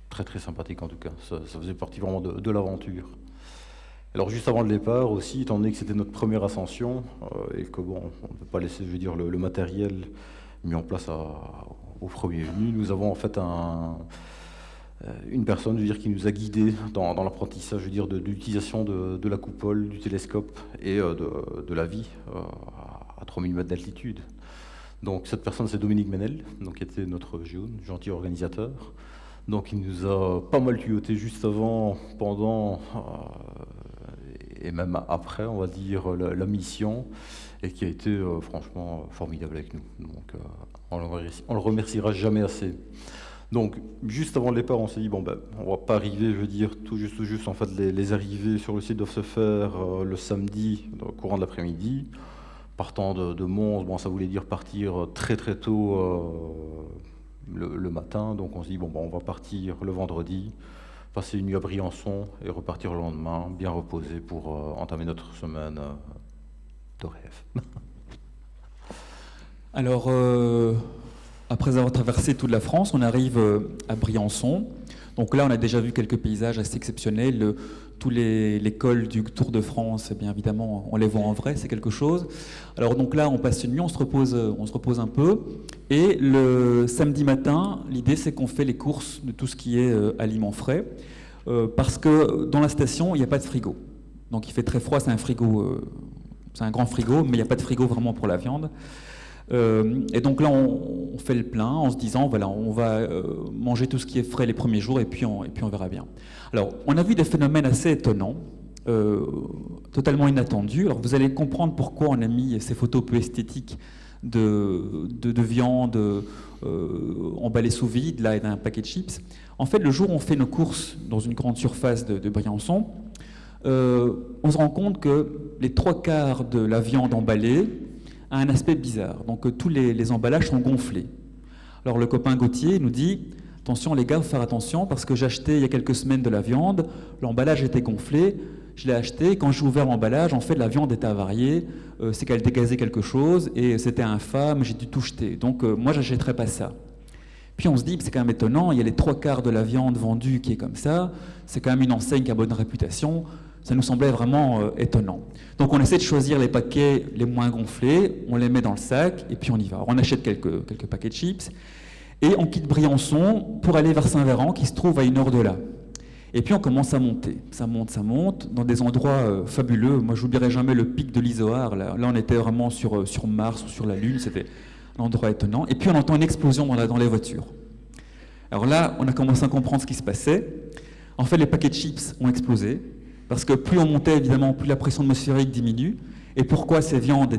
très très sympathique en tout cas, ça faisait partie vraiment de l'aventure. Alors juste avant le départ aussi, étant donné que c'était notre première ascension, et que bon, on ne peut pas laisser, je veux dire, le matériel mis en place au premier venu, nous avons en fait une personne, je veux dire, qui nous a guidés dans l'apprentissage, je veux dire, de l'utilisation de la coupole, du télescope et de la vie à 3000 mètres d'altitude. Donc cette personne, c'est Dominique Ménel, donc, qui était notre gentil organisateur. Donc il nous a pas mal tuyauté juste avant, pendant et même après, on va dire, la mission, et qui a été franchement formidable avec nous. Donc on le remerciera jamais assez. Donc juste avant le départ, on s'est dit, bon ben, on va pas arriver, je veux dire, tout juste, en fait, les arrivées sur le site doivent se faire le samedi, au courant de l'après-midi. Partant de Mons, bon, ça voulait dire partir très très tôt le matin, donc on se dit, bon ben, on va partir le vendredi, passer une nuit à Briançon et repartir le lendemain, bien reposé pour entamer notre semaine de rêve. Alors, après avoir traversé toute la France, on arrive à Briançon. Donc là, on a déjà vu quelques paysages assez exceptionnels. Tous les cols du Tour de France, bien évidemment, on les voit en vrai, c'est quelque chose. Alors donc là, on passe une nuit, on se repose un peu. Et le samedi matin, l'idée, c'est qu'on fait les courses de tout ce qui est aliments frais, parce que dans la station, il n'y a pas de frigo. Donc il fait très froid, c'est un frigo, c'est un grand frigo, mais il n'y a pas de frigo vraiment pour la viande. Et donc là, on fait le plein en se disant, voilà, on va manger tout ce qui est frais les premiers jours et puis on verra bien. Alors, on a vu des phénomènes assez étonnants, totalement inattendus. Alors, vous allez comprendre pourquoi on a mis ces photos peu esthétiques de viande emballée sous vide, là, et d'un paquet de chips. En fait, le jour où on fait nos courses dans une grande surface de Briançon, on se rend compte que les 3/4 de la viande emballée a un aspect bizarre. Donc tous les emballages sont gonflés. Alors le copain Gauthier nous dit, attention les gars, il faut faire attention parce que j'ai acheté il y a quelques semaines de la viande, l'emballage était gonflé, je l'ai acheté, quand j'ai ouvert l'emballage, en fait la viande était avariée, c'est qu'elle dégazait quelque chose et c'était infâme, j'ai dû tout jeter. Donc moi j'achèterais pas ça. Puis on se dit, c'est quand même étonnant, il y a les 3/4 de la viande vendue qui est comme ça, c'est quand même une enseigne qui a bonne réputation. Ça nous semblait vraiment étonnant. Donc on essaie de choisir les paquets les moins gonflés, on les met dans le sac et puis on y va. On achète quelques paquets de chips et on quitte Briançon pour aller vers Saint-Véran qui se trouve à 1 heure de là. Et puis on commence à monter. Ça monte dans des endroits fabuleux. Moi je n'oublierai jamais le pic de l'Izoard. Là on était vraiment sur Mars ou sur la Lune. C'était un endroit étonnant. Et puis on entend une explosion dans les voitures. Alors là on a commencé à comprendre ce qui se passait. En fait les paquets de chips ont explosé. Parce que plus on montait, évidemment, plus la pression atmosphérique diminue. Et pourquoi ces viandes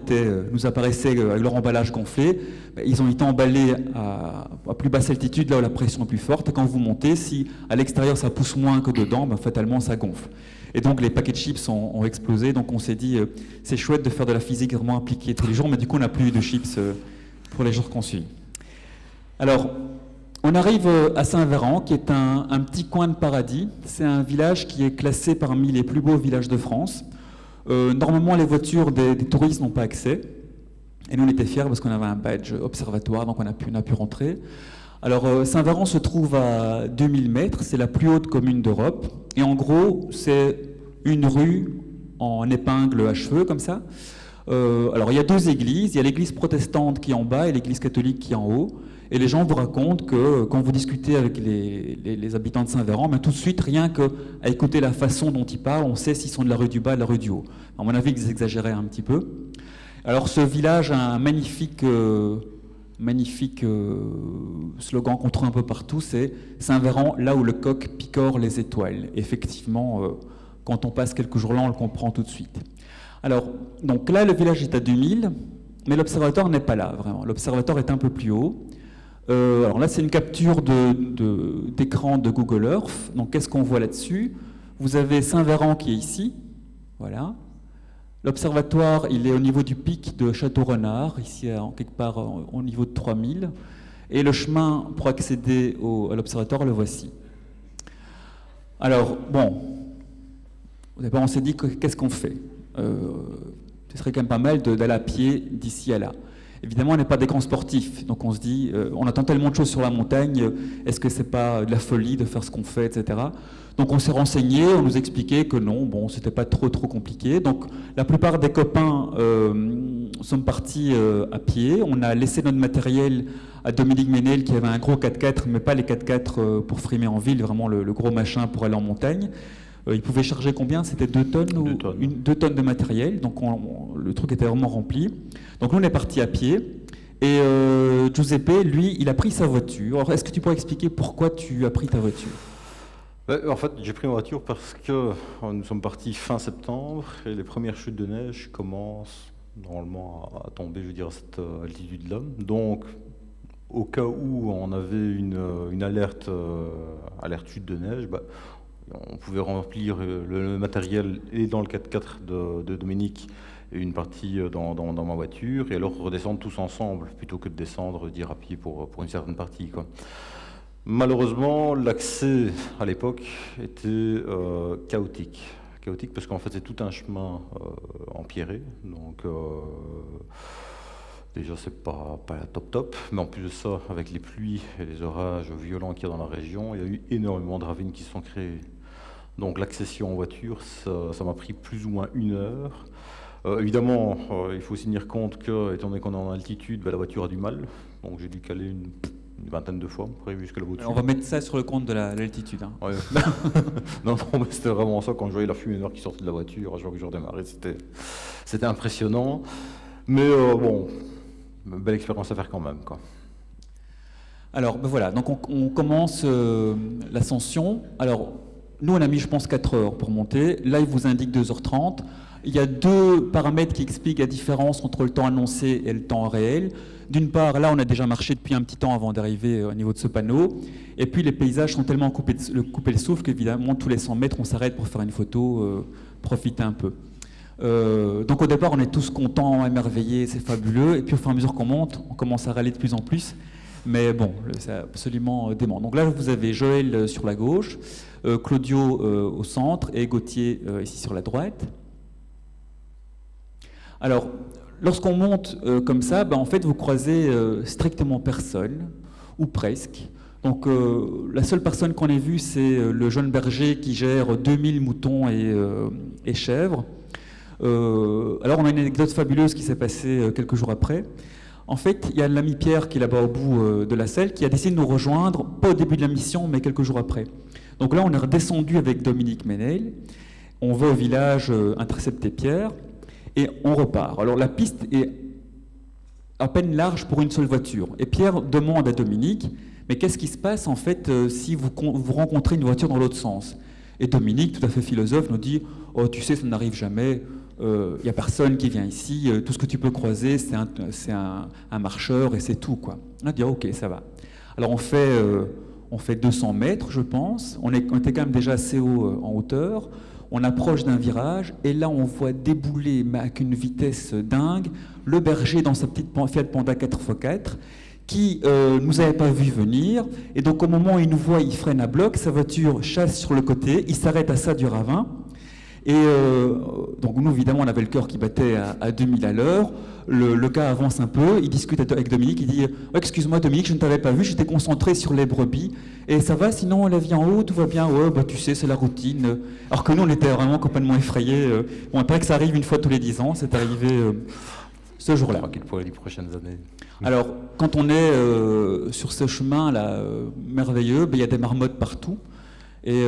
nous apparaissaient avec leur emballage gonflé? Ils ont été emballés à plus basse altitude, là où la pression est plus forte. Et quand vous montez, si à l'extérieur ça pousse moins que dedans, fatalement ça gonfle. Et donc les paquets de chips ont explosé. Donc on s'est dit, c'est chouette de faire de la physique vraiment appliquée tous les jours, mais du coup on n'a plus eu de chips pour les jours qu'on suit. Alors, on arrive à Saint-Véran, qui est un petit coin de paradis. C'est un village qui est classé parmi les plus beaux villages de France. Normalement, les voitures des touristes n'ont pas accès. Et nous, on était fiers parce qu'on avait un badge observatoire, donc on a pu rentrer. Alors, Saint-Véran se trouve à 2000 mètres. C'est la plus haute commune d'Europe. Et en gros, c'est une rue en épingle à cheveux, comme ça. Alors, il y a 2 églises. Il y a l'église protestante qui est en bas et l'église catholique qui est en haut. Et les gens vous racontent que quand vous discutez avec les habitants de Saint-Véran, tout de suite, rien qu'à écouter la façon dont ils parlent, on sait s'ils sont de la rue du bas, de la rue du haut. À mon avis, ils exagéraient un petit peu. Alors ce village a un magnifique slogan qu'on trouve un peu partout, c'est « Saint-Véran, là où le coq picore les étoiles ». Effectivement, quand on passe quelques jours là, on le comprend tout de suite. Alors, donc là, le village est à 2000, mais l'observatoire n'est pas là, vraiment. L'observatoire est un peu plus haut. Alors là, c'est une capture d'écran de Google Earth. Donc, qu'est-ce qu'on voit là-dessus? Vous avez Saint-Véran qui est ici, voilà. L'observatoire, il est au niveau du pic de Château-Renard, ici quelque part au niveau de 3000. Et le chemin pour accéder à l'observatoire, le voici. Alors, bon, au départ, on s'est dit, qu'est-ce qu'on fait? Ce serait quand même pas mal d'aller à pied d'ici à là. Évidemment, on n'est pas des grands sportifs, donc on se dit, on attend tellement de choses sur la montagne, est-ce que c'est pas de la folie de faire ce qu'on fait, etc. Donc on s'est renseigné, on nous expliquait que non, bon, c'était pas trop compliqué. Donc la plupart des copains sont partis à pied. On a laissé notre matériel à Dominique Ménel qui avait un gros 4x4, mais pas les 4x4 pour frimer en ville, vraiment le gros machin pour aller en montagne. Il pouvait charger combien? C'était 2 tonnes, 2 tonnes de matériel, donc le truc était vraiment rempli. Donc nous on est parti à pied, et Giuseppe, lui, il a pris sa voiture. Alors, est-ce que tu pourrais expliquer pourquoi tu as pris ta voiture? En fait, j'ai pris ma voiture parce que nous sommes partis fin septembre, et les premières chutes de neige commencent normalement à tomber, je veux dire, à cette altitude-là. Donc, au cas où on avait une alerte chute de neige, on pouvait remplir le matériel et dans le 4x4 de Dominique et une partie dans ma voiture, et alors redescendre tous ensemble plutôt que de descendre, dire à pied pour une certaine partie, quoi. Malheureusement, l'accès à l'époque était chaotique. Chaotique parce qu'en fait c'est tout un chemin empierré, donc déjà c'est pas top, mais en plus de ça, avec les pluies et les orages violents qu'il y a dans la région, il y a eu énormément de ravines qui se sont créées. Donc l'accession en voiture, ça m'a pris plus ou moins 1 heure. Évidemment, il faut aussi tenir compte que, étant donné qu'on est en altitude, la voiture a du mal. Donc j'ai dû caler une vingtaine de fois pour arriver jusqu'à la voiture. On va mettre ça sur le compte de l'altitude. Hein. Ouais. non, mais c'était vraiment ça. Quand je voyais la fumée noire qui sortait de la voiture, je vois que je redémarrais, c'était impressionnant. Mais bon, belle expérience à faire quand même, quoi. Alors voilà, donc on commence l'ascension. Alors nous on a mis je pense 4 heures pour monter. Là il vous indique 2h30. Il y a 2 paramètres qui expliquent la différence entre le temps annoncé et le temps réel. D'une part, là on a déjà marché depuis un petit temps avant d'arriver au niveau de ce panneau. Et puis les paysages sont tellement coupés le souffle qu'évidemment tous les 100 mètres on s'arrête pour faire une photo, profiter un peu. Donc au départ on est tous contents, émerveillés, c'est fabuleux. Et puis au fur et à mesure qu'on monte, on commence à râler de plus en plus. Mais bon, c'est absolument dément. Donc là, vous avez Joël sur la gauche, Claudio au centre et Gauthier ici sur la droite. Alors, lorsqu'on monte comme ça, en fait, vous croisez strictement personne, ou presque. Donc la seule personne qu'on ait vue, c'est le jeune berger qui gère 2000 moutons et chèvres. Alors on a une anecdote fabuleuse qui s'est passée quelques jours après. En fait, il y a l'ami Pierre qui est là-bas au bout de la selle qui a décidé de nous rejoindre, pas au début de la mission, mais quelques jours après. Donc là, on est redescendu avec Dominique Ménel, on va au village intercepter Pierre, et on repart. Alors la piste est à peine large pour une seule voiture. Et Pierre demande à Dominique, mais qu'est-ce qui se passe en fait si vous rencontrez une voiture dans l'autre sens? Et Dominique, tout à fait philosophe, nous dit, oh tu sais, ça n'arrive jamais. Il n'y a personne qui vient ici, tout ce que tu peux croiser, c'est un marcheur et c'est tout, quoi. On a dit, ok, ça va. Alors on fait 200 mètres, je pense. On était quand même déjà assez haut en hauteur. On approche d'un virage et là on voit débouler, mais avec une vitesse dingue, le berger dans sa petite Fiat Panda 4x4 qui nous avait pas vu venir. Et donc au moment où il nous voit, il freine à bloc, sa voiture chasse sur le côté, il s'arrête à ça du ravin. Et donc nous, évidemment, on avait le cœur qui battait à 2000 à l'heure. Le gars avance un peu, il discute avec Dominique, il dit « Excuse-moi Dominique, je ne t'avais pas vu, j'étais concentré sur les brebis. Et ça va, sinon la vie en haut, tout va bien? Ouais, tu sais, c'est la routine. » Alors que nous, on était vraiment complètement effrayés. Bon, il paraît que ça arrive une fois tous les 10 ans, c'est arrivé ce jour-là. Pour les 10 prochaines années. Alors, quand on est sur ce chemin-là merveilleux, il y a des marmottes partout. Et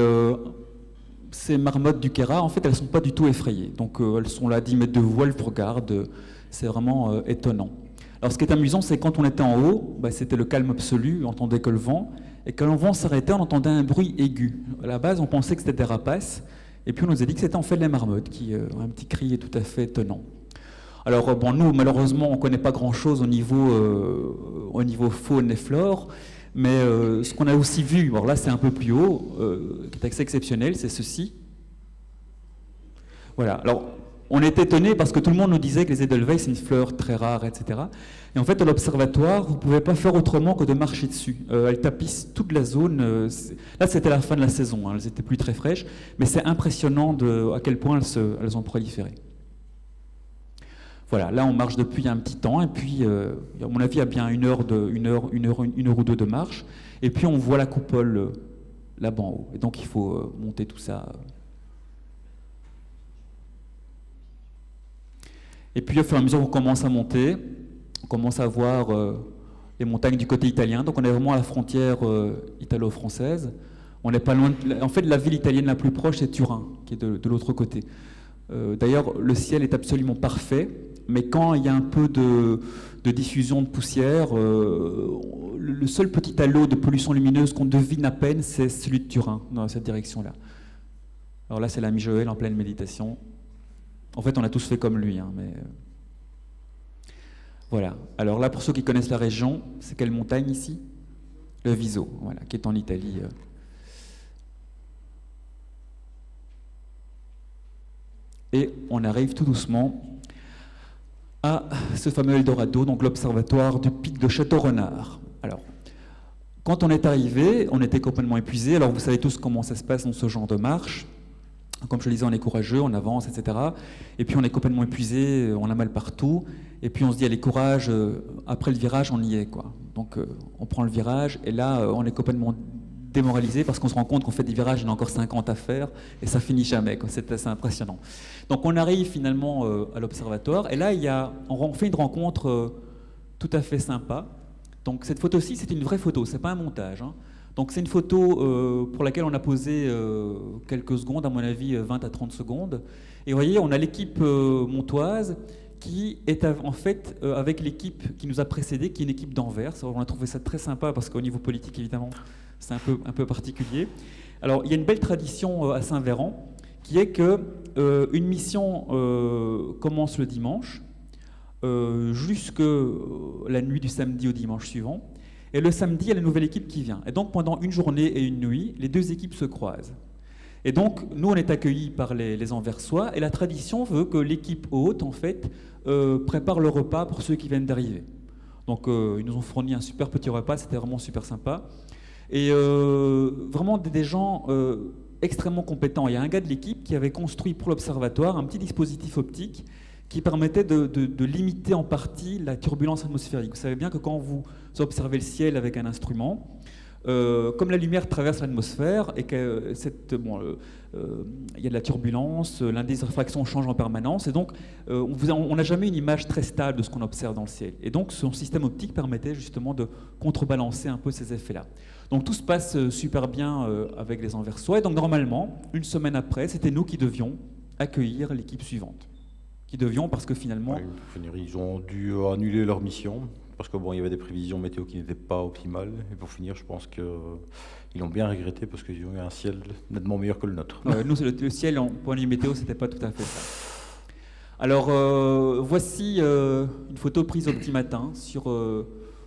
ces marmottes du Kéra, en fait, elles ne sont pas du tout effrayées. Donc, elles sont là à 10 mètres de voile, elles vous regardent. C'est vraiment étonnant. Alors, ce qui est amusant, c'est quand on était en haut, c'était le calme absolu, on n'entendait que le vent. Et quand le vent s'arrêtait, on entendait un bruit aigu. À la base, on pensait que c'était des rapaces. Et puis, on nous a dit que c'était en fait les marmottes, qui ont un petit cri tout à fait étonnant. Alors, nous, malheureusement, on ne connaît pas grand-chose au niveau faune et flore. Mais ce qu'on a aussi vu, alors là c'est un peu plus haut, qui est assez exceptionnel, c'est ceci. Voilà, alors on était étonnés parce que tout le monde nous disait que les Edelweiss, c'est une fleur très rare, etc. Et en fait, à l'observatoire, vous ne pouvez pas faire autrement que de marcher dessus. Elles tapissent toute la zone. Là, c'était la fin de la saison, hein, elles n'étaient plus très fraîches, mais c'est impressionnant à quel point elles ont proliféré. Voilà, là, on marche depuis un petit temps, et puis, à mon avis, il y a bien une heure ou deux de marche, et puis on voit la coupole là-bas en haut. Et donc, il faut monter tout ça. Et puis, au fur et à mesure qu'on commence à monter, on commence à voir les montagnes du côté italien. Donc, on est vraiment à la frontière italo-française. On n'est pas loin. En fait, la ville italienne la plus proche, c'est Turin, qui est de l'autre côté. D'ailleurs, le ciel est absolument parfait, mais quand il y a un peu de diffusion de poussière, le seul petit halo de pollution lumineuse qu'on devine à peine, c'est celui de Turin, dans cette direction-là. Alors là, c'est l'ami Joël en pleine méditation. En fait, on a tous fait comme lui, hein, mais voilà. Alors là, pour ceux qui connaissent la région, c'est quelle montagne ici? Le Viso, voilà, qui est en Italie. Et on arrive tout doucement à ce fameux Eldorado, donc l'observatoire du pic de Château-Renard. Alors, quand on est arrivé, on était complètement épuisé. Alors, vous savez tous comment ça se passe dans ce genre de marche. Comme je le disais, on est courageux, on avance, etc. Et puis on est complètement épuisé, on a mal partout. Et puis on se dit, allez, courage, après le virage, on y est, quoi. Donc on prend le virage, et là, on est complètement démoralisé parce qu'on se rend compte qu'on fait des virages, il y en a encore 50 à faire, et ça finit jamais, quoi. C'est assez impressionnant. Donc on arrive finalement à l'observatoire, et là, on fait une rencontre tout à fait sympa. Donc cette photo-ci, c'est une vraie photo, c'est pas un montage, hein. Donc c'est une photo pour laquelle on a posé quelques secondes, à mon avis 20 à 30 secondes. Et vous voyez, on a l'équipe montoise qui est en fait avec l'équipe qui nous a précédés, qui est une équipe d'Anvers. On a trouvé ça très sympa parce qu'au niveau politique, évidemment, c'est un peu particulier. Alors il y a une belle tradition à Saint-Véran qui est qu'une mission commence le dimanche jusque la nuit du samedi au dimanche suivant. Et le samedi, il y a la nouvelle équipe qui vient. Et donc, pendant une journée et une nuit, les deux équipes se croisent. Et donc, nous, on est accueillis par les Anversois, et la tradition veut que l'équipe haute, en fait, prépare le repas pour ceux qui viennent d'arriver. Donc, ils nous ont fourni un super petit repas, c'était vraiment super sympa. Et vraiment des gens extrêmement compétents. Il y a un gars de l'équipe qui avait construit pour l'observatoire un petit dispositif optique qui permettait de limiter en partie la turbulence atmosphérique. Vous savez bien que quand vous observez le ciel avec un instrument, comme la lumière traverse l'atmosphère et que il y a de la turbulence, l'indice de réfraction change en permanence, et donc on n'a jamais une image très stable de ce qu'on observe dans le ciel. Et donc son système optique permettait justement de contrebalancer un peu ces effets-là. Donc tout se passe super bien avec les Anversois, et donc normalement, une semaine après, c'était nous qui devions accueillir l'équipe suivante. Parce que finalement... Ouais, ils ont dû annuler leur mission, parce que bon, il y avait des prévisions météo qui n'étaient pas optimales, et pour finir, je pense qu'ils l'ont bien regretté, parce qu'ils ont eu un ciel nettement meilleur que le nôtre. Nous, le ciel, en point de vue météo, c'était pas tout à fait ça. Alors, voici une photo prise au petit matin,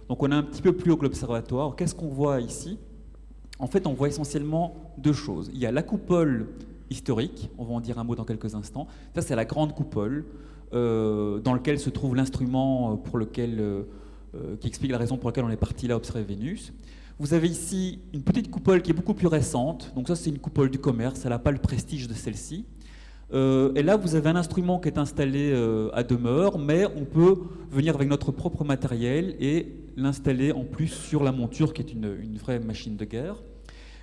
donc on est un petit peu plus haut que l'observatoire. Qu'est-ce qu'on voit ici? En fait, on voit essentiellement deux choses. Il y a la coupole historique, on va en dire un mot dans quelques instants. Ça, c'est la grande coupole dans laquelle se trouve l'instrument qui explique la raison pour laquelle on est parti là observer Vénus. Vous avez ici une petite coupole qui est beaucoup plus récente. Donc ça, c'est une coupole du commerce, elle n'a pas le prestige de celle-ci. Et là, vous avez un instrument qui est installé à demeure, mais on peut venir avec notre propre matériel et l'installer en plus sur la monture, qui est une vraie machine de guerre.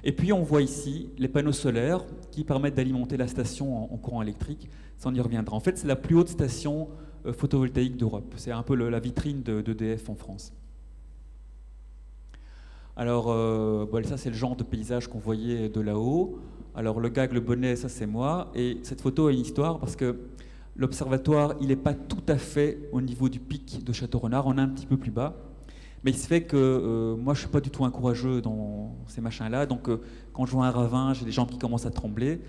Et puis on voit ici les panneaux solaires qui permettent d'alimenter la station en courant électrique. Ça, on y reviendra. En fait, c'est la plus haute station photovoltaïque d'Europe. C'est un peu la vitrine d'EDF en France. Alors, ça, c'est le genre de paysage qu'on voyait de là-haut. Alors, le gars avec le bonnet, ça, c'est moi. Et cette photo a une histoire parce que l'observatoire, il n'est pas tout à fait au niveau du pic de Château-Renard. On est un petit peu plus bas. Mais il se fait que moi, je ne suis pas du tout un courageux dans ces machins-là. Donc, quand je vois un ravin, j'ai des jambes qui commencent à trembler.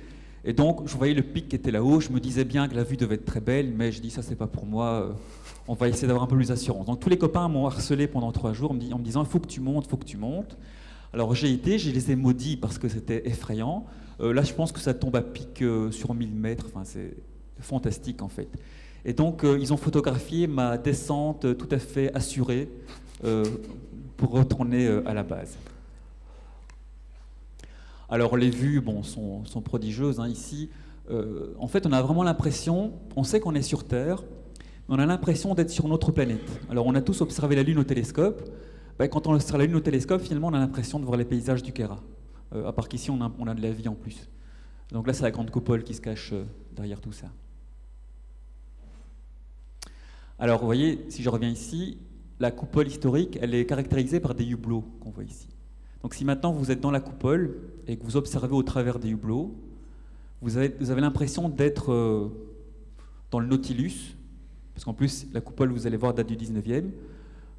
Et donc, je voyais le pic qui était là-haut. Je me disais bien que la vue devait être très belle, mais je dis, ça, c'est pas pour moi. On va essayer d'avoir un peu plus d'assurance. Donc, tous les copains m'ont harcelé pendant 3 jours en me disant, il faut que tu montes, il faut que tu montes. Alors, j'ai les ai maudits parce que c'était effrayant. Là, je pense que ça tombe à pic sur 1000 mètres. Enfin, fantastique en fait. Et donc ils ont photographié ma descente tout à fait assurée pour retourner à la base. Alors les vues sont prodigieuses hein, ici. En fait on a vraiment l'impression, on sait qu'on est sur Terre, mais on a l'impression d'être sur une autre planète. Alors on a tous observé la Lune au télescope. Ben, quand on observe la Lune au télescope, finalement on a l'impression de voir les paysages du Queyras. À part qu'ici on a de la vie en plus. Donc là c'est la grande coupole qui se cache derrière tout ça. Alors vous voyez, si je reviens ici, la coupole historique, elle est caractérisée par des hublots qu'on voit ici. Donc si maintenant vous êtes dans la coupole et que vous observez au travers des hublots, vous avez l'impression d'être dans le Nautilus, parce qu'en plus la coupole, vous allez voir, date du 19e,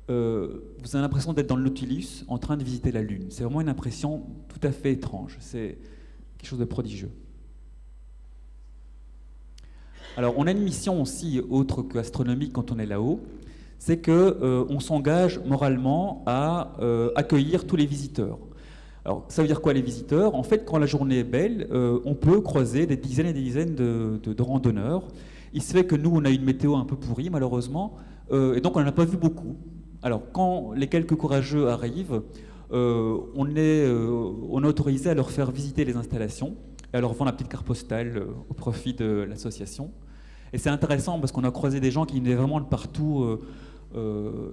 vous avez l'impression d'être dans le Nautilus en train de visiter la Lune. C'est vraiment une impression tout à fait étrange, c'est quelque chose de prodigieux. Alors on a une mission aussi autre qu'astronomique quand on est là-haut, c'est qu'on s'engage moralement à accueillir tous les visiteurs. Alors ça veut dire quoi les visiteurs? En fait quand la journée est belle, on peut croiser des dizaines et des dizaines de randonneurs. Il se fait que nous on a une météo un peu pourrie malheureusement, et donc on n'en a pas vu beaucoup. Alors, quand les quelques courageux arrivent, on est autorisé à leur faire visiter les installations et à leur vendre la petite carte postale au profit de l'association. Et c'est intéressant parce qu'on a croisé des gens qui venaient vraiment de partout.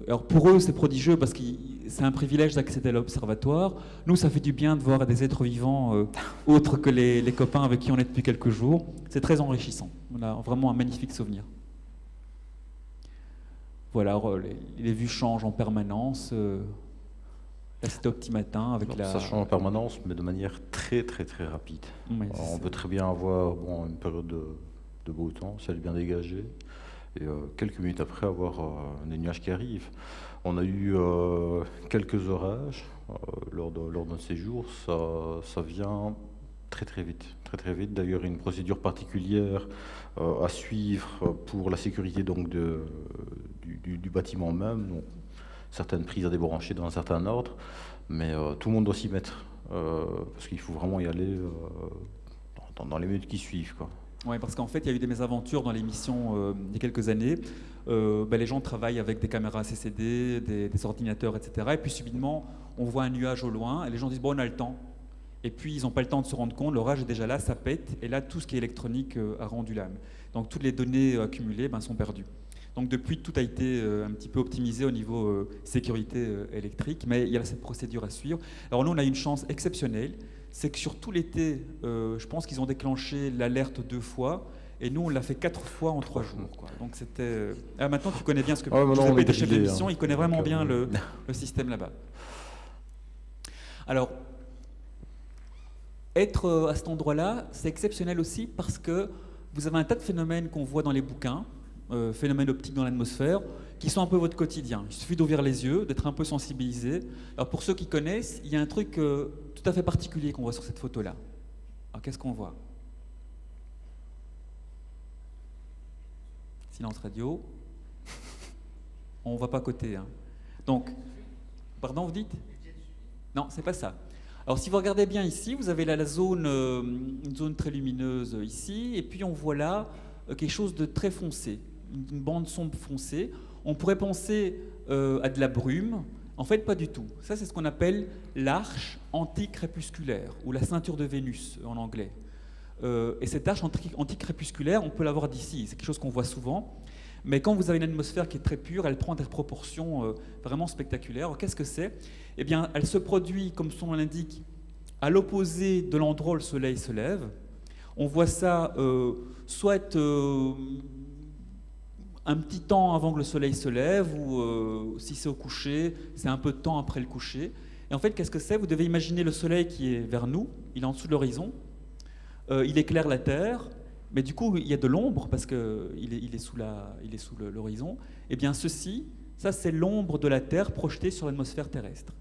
Alors pour eux, c'est prodigieux parce que c'est un privilège d'accéder à l'observatoire. Nous, ça fait du bien de voir des êtres vivants autres que les copains avec qui on est depuis quelques jours. C'est très enrichissant. On a vraiment un magnifique souvenir. Voilà, les vues changent en permanence. Là, c'était au petit matin avec Ça change en permanence, mais de manière très très très rapide. Oui, on peut très bien avoir une période de beau temps, ciel bien dégagé, et quelques minutes après avoir des nuages qui arrivent. On a eu quelques orages lors de notre séjour. Ça vient très très vite, très très vite. D'ailleurs, il y a une procédure particulière à suivre pour la sécurité donc du bâtiment même. Donc, certaines prises à débrancher dans un certain ordre, mais tout le monde doit s'y mettre parce qu'il faut vraiment y aller dans les minutes qui suivent, quoi. Oui, parce qu'en fait, il y a eu des mésaventures dans l'émission il y a quelques années. Les gens travaillent avec des caméras CCD, des ordinateurs, etc. Et puis subitement, on voit un nuage au loin et les gens disent bon, on a le temps. Et puis, ils n'ont pas le temps de se rendre compte, l'orage est déjà là, ça pète, et là, tout ce qui est électronique a rendu l'âme. Donc, toutes les données accumulées sont perdues. Donc, depuis, tout a été un petit peu optimisé au niveau sécurité électrique, mais il y a cette procédure à suivre. Alors, nous, on a une chance exceptionnelle, c'est que sur tout l'été, je pense qu'ils ont déclenché l'alerte 2 fois, et nous, on l'a fait 4 fois en 3 jours. Quoi. Donc, c'était... maintenant, tu connais bien ce que... Je sais pas été chef d'émission, il connaît vraiment bien le système là-bas. Alors... Être à cet endroit-là, c'est exceptionnel aussi parce que vous avez un tas de phénomènes qu'on voit dans les bouquins, phénomènes optiques dans l'atmosphère, qui sont un peu votre quotidien. Il suffit d'ouvrir les yeux, d'être un peu sensibilisé. Alors pour ceux qui connaissent, il y a un truc tout à fait particulier qu'on voit sur cette photo-là. Alors qu'est-ce qu'on voit? Silence radio. On ne voit pas à côté. Hein. Donc, pardon, vous dites? Non, c'est pas ça. Alors si vous regardez bien ici, vous avez là une zone très lumineuse ici, et puis on voit là quelque chose de très foncé, une bande sombre foncée. On pourrait penser à de la brume, en fait pas du tout. Ça c'est ce qu'on appelle l'arche anticrépusculaire, ou la ceinture de Vénus en anglais. Et cette arche anticrépusculaire, on peut la voir d'ici, c'est quelque chose qu'on voit souvent. Mais quand vous avez une atmosphère qui est très pure, elle prend des proportions vraiment spectaculaires. Qu'est-ce que c'est? Eh bien, elle se produit, comme son nom l'indique, à l'opposé de l'endroit où le soleil se lève. On voit ça soit un petit temps avant que le soleil se lève, ou si c'est au coucher, c'est un peu de temps après le coucher. Et en fait, qu'est-ce que c'est? Vous devez imaginer le soleil qui est vers nous, il est en dessous de l'horizon, il éclaire la Terre, mais du coup, il y a de l'ombre parce qu'il est sous l'horizon. Eh bien, ça c'est l'ombre de la Terre projetée sur l'atmosphère terrestre.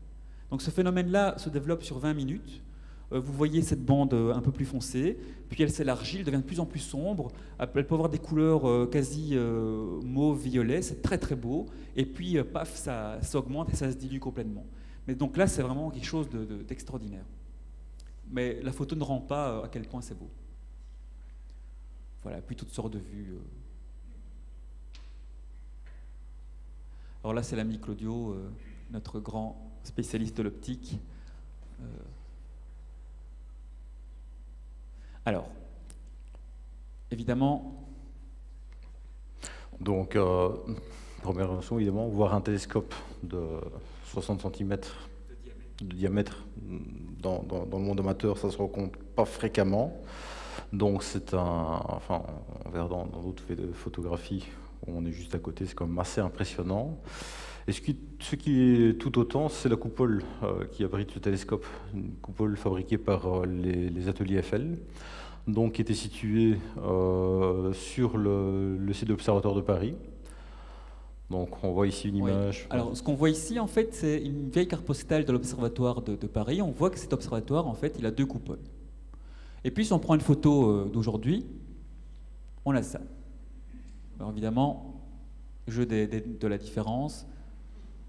Donc ce phénomène-là se développe sur 20 minutes. Vous voyez cette bande un peu plus foncée, puis elle s'élargit, elle devient de plus en plus sombre. Elle peut avoir des couleurs quasi mauve-violet, c'est très très beau. Et puis, paf, ça augmente et ça se dilue complètement. Mais donc là, c'est vraiment quelque chose d'extraordinaire. Mais la photo ne rend pas à quel point c'est beau. Voilà, puis toutes sortes de vues. Alors là, c'est l'ami Claudio, notre grand spécialiste de l'optique. Alors, évidemment... Donc, première invention, évidemment, voir un télescope de 60 cm de diamètre dans le monde amateur, ça se rencontre pas fréquemment. Donc c'est enfin, on verra dans d'autres photographies où on est juste à côté, c'est quand même assez impressionnant. Et ce qui est tout autant, c'est la coupole qui abrite le télescope, une coupole fabriquée par les ateliers Eiffel, donc qui était située sur le site de l'Observatoire de Paris. Donc on voit ici une image. Oui. Alors ce qu'on voit ici, en fait, c'est une vieille carte postale de l'Observatoire de Paris. On voit que cet observatoire, en fait, il a deux coupoles. Et puis si on prend une photo d'aujourd'hui, on a ça. Alors évidemment, jeu de la différence,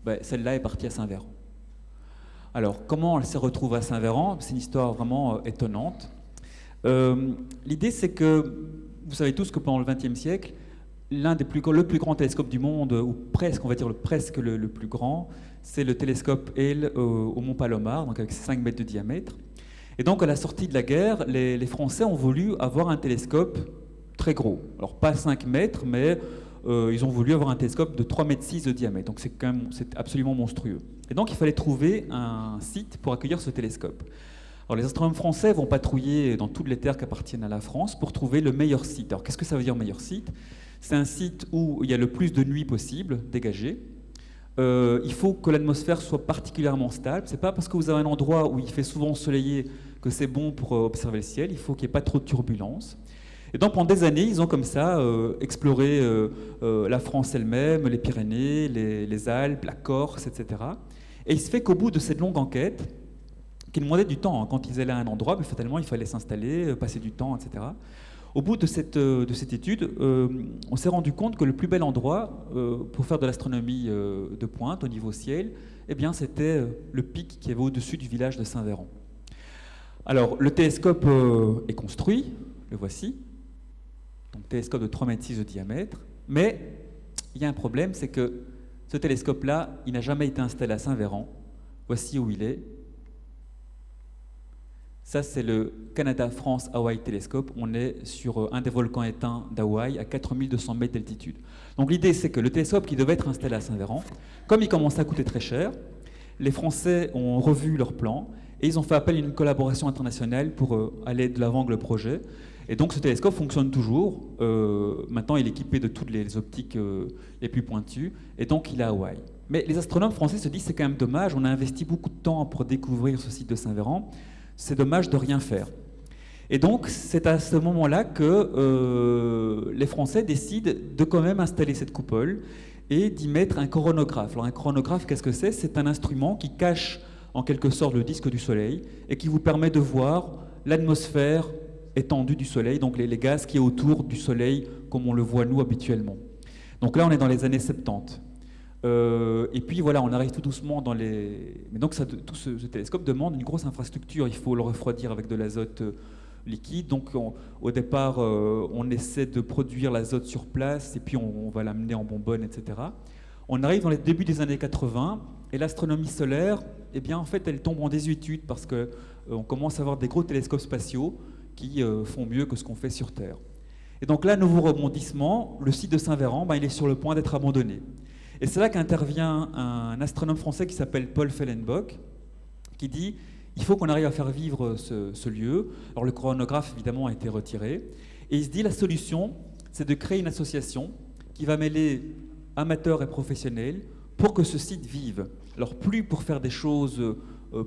ben, celle-là est partie à Saint-Véran. Alors comment elle se retrouve à Saint-Véran? C'est une histoire vraiment étonnante. L'idée, c'est que, vous savez tous que pendant le XXe siècle, le plus grand télescope du monde, ou presque, on va dire presque le plus grand, c'est le télescope Hale au Mont Palomar, donc avec 5 mètres de diamètre. Et donc à la sortie de la guerre, les Français ont voulu avoir un télescope très gros. Alors pas 5 mètres, mais ils ont voulu avoir un télescope de 3,6 mètres de diamètre. Donc c'est absolument monstrueux. Et donc il fallait trouver un site pour accueillir ce télescope. Alors les astronomes français vont patrouiller dans toutes les terres qui appartiennent à la France pour trouver le meilleur site. Alors qu'est-ce que ça veut dire meilleur site? C'est un site où il y a le plus de nuit possible dégagée. Il faut que l'atmosphère soit particulièrement stable. C'est pas parce que vous avez un endroit où il fait souvent ensoleillé que c'est bon pour observer le ciel. Il faut qu'il n'y ait pas trop de turbulences. Et donc pendant des années, ils ont comme ça exploré la France elle-même, les Pyrénées, les Alpes, la Corse, etc. Et il se fait qu'au bout de cette longue enquête, qui demandait du temps, hein, quand ils allaient à un endroit, mais fatalement il fallait s'installer, passer du temps, etc. Au bout de cette étude, on s'est rendu compte que le plus bel endroit pour faire de l'astronomie de pointe au niveau ciel, eh bien, c'était le pic qui avait au-dessus du village de Saint-Véran. Alors, le télescope est construit, le voici, donc télescope de 3,6 mètres de diamètre, mais il y a un problème, c'est que ce télescope-là, il n'a jamais été installé à Saint-Véran. Voici où il est. Ça, c'est le Canada-France-Hawaii Telescope. On est sur un des volcans éteints d'Hawaï à 4200 mètres d'altitude. Donc l'idée, c'est que le télescope qui devait être installé à Saint-Véran, comme il commençait à coûter très cher, les Français ont revu leur plan et ils ont fait appel à une collaboration internationale pour aller de l'avant avec le projet. Et donc ce télescope fonctionne toujours. Maintenant, il est équipé de toutes les optiques les plus pointues et donc il est à Hawaï. Mais les astronomes français se disent c'est quand même dommage, on a investi beaucoup de temps pour découvrir ce site de Saint-Véran. C'est dommage de rien faire. Et donc, c'est à ce moment-là que les Français décident de quand même installer cette coupole et d'y mettre un coronographe. Alors, un coronographe, qu'est-ce que c'est? C'est un instrument qui cache en quelque sorte le disque du Soleil et qui vous permet de voir l'atmosphère étendue du Soleil, donc les gaz qui est autour du Soleil, comme on le voit nous habituellement. Donc là, on est dans les années 70. Et puis voilà, on arrive tout doucement dans les... Mais donc tout ce télescope demande une grosse infrastructure. Il faut le refroidir avec de l'azote liquide. Donc au départ, on essaie de produire l'azote sur place et puis on va l'amener en bonbonne, etc. On arrive dans les débuts des années 80 et l'astronomie solaire, eh bien en fait, elle tombe en désuétude parce qu'on commence à avoir des gros télescopes spatiaux qui font mieux que ce qu'on fait sur Terre. Et donc là, nouveau rebondissement, le site de Saint-Véran, ben, il est sur le point d'être abandonné. Et c'est là qu'intervient un astronome français qui s'appelle Paul Fellenbock, qui dit il faut qu'on arrive à faire vivre ce lieu. Alors le chronographe, évidemment, a été retiré. Et il se dit la solution, c'est de créer une association qui va mêler amateurs et professionnels pour que ce site vive. Alors plus pour faire des choses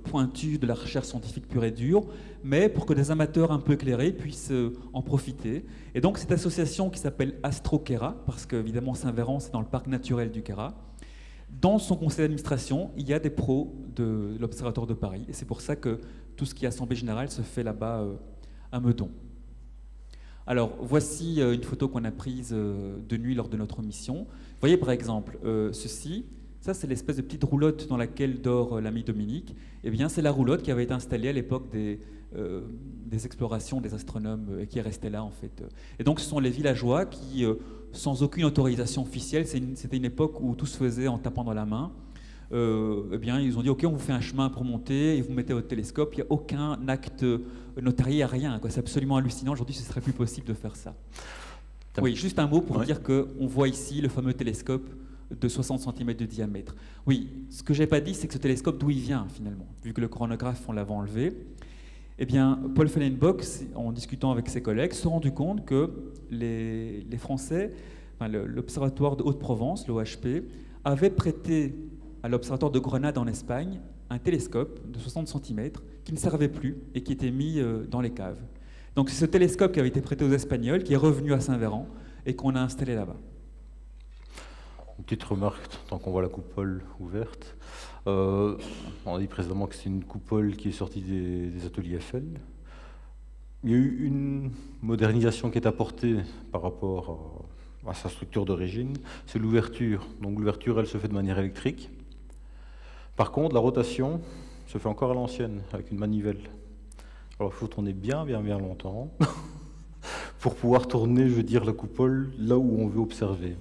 pointues de la recherche scientifique pure et dure, mais pour que des amateurs un peu éclairés puissent en profiter. Et donc cette association qui s'appelle AstroQuera, parce qu'évidemment Saint-Véran c'est dans le parc naturel du Queyras, dans son conseil d'administration, il y a des pros de l'Observatoire de Paris. Et c'est pour ça que tout ce qui est assemblée générale se fait là-bas à Meudon. Alors voici une photo qu'on a prise de nuit lors de notre mission. Vous voyez par exemple ceci, Ça, c'est l'espèce de petite roulotte dans laquelle dort l'ami Dominique. Eh bien, c'est la roulotte qui avait été installée à l'époque des explorations des astronomes et qui est restée là, en fait. Et donc, ce sont les villageois qui, sans aucune autorisation officielle, c'était une époque où tout se faisait en tapant dans la main, eh bien, ils ont dit, OK, on vous fait un chemin pour monter et vous mettez votre télescope. Il n'y a aucun acte notarié, rien. C'est absolument hallucinant. Aujourd'hui, ce ne serait plus possible de faire ça. Oui, juste un mot pour dire qu'on voit ici le fameux télescope de 60 cm de diamètre. Oui, ce que je n'ai pas dit, c'est que ce télescope, d'où il vient finalement, vu que le chronographe, on l'avait enlevé. Eh bien, Paul Fehlenbock, en discutant avec ses collègues, s'est rendu compte que les Français, enfin, l'Observatoire de Haute-Provence, l'OHP, avait prêté à l'Observatoire de Grenade en Espagne un télescope de 60 cm qui ne servait plus et qui était mis dans les caves. Donc c'est ce télescope qui avait été prêté aux Espagnols, qui est revenu à Saint-Véran et qu'on a installé là-bas. Une petite remarque, tant qu'on voit la coupole ouverte. On a dit précédemment que c'est une coupole qui est sortie des ateliers Eiffel. Il y a eu une modernisation qui est apportée par rapport à sa structure d'origine, c'est l'ouverture. Donc l'ouverture, elle se fait de manière électrique. Par contre, la rotation se fait encore à l'ancienne, avec une manivelle. Alors il faut tourner bien longtemps pour pouvoir tourner, je veux dire, la coupole là où on veut observer.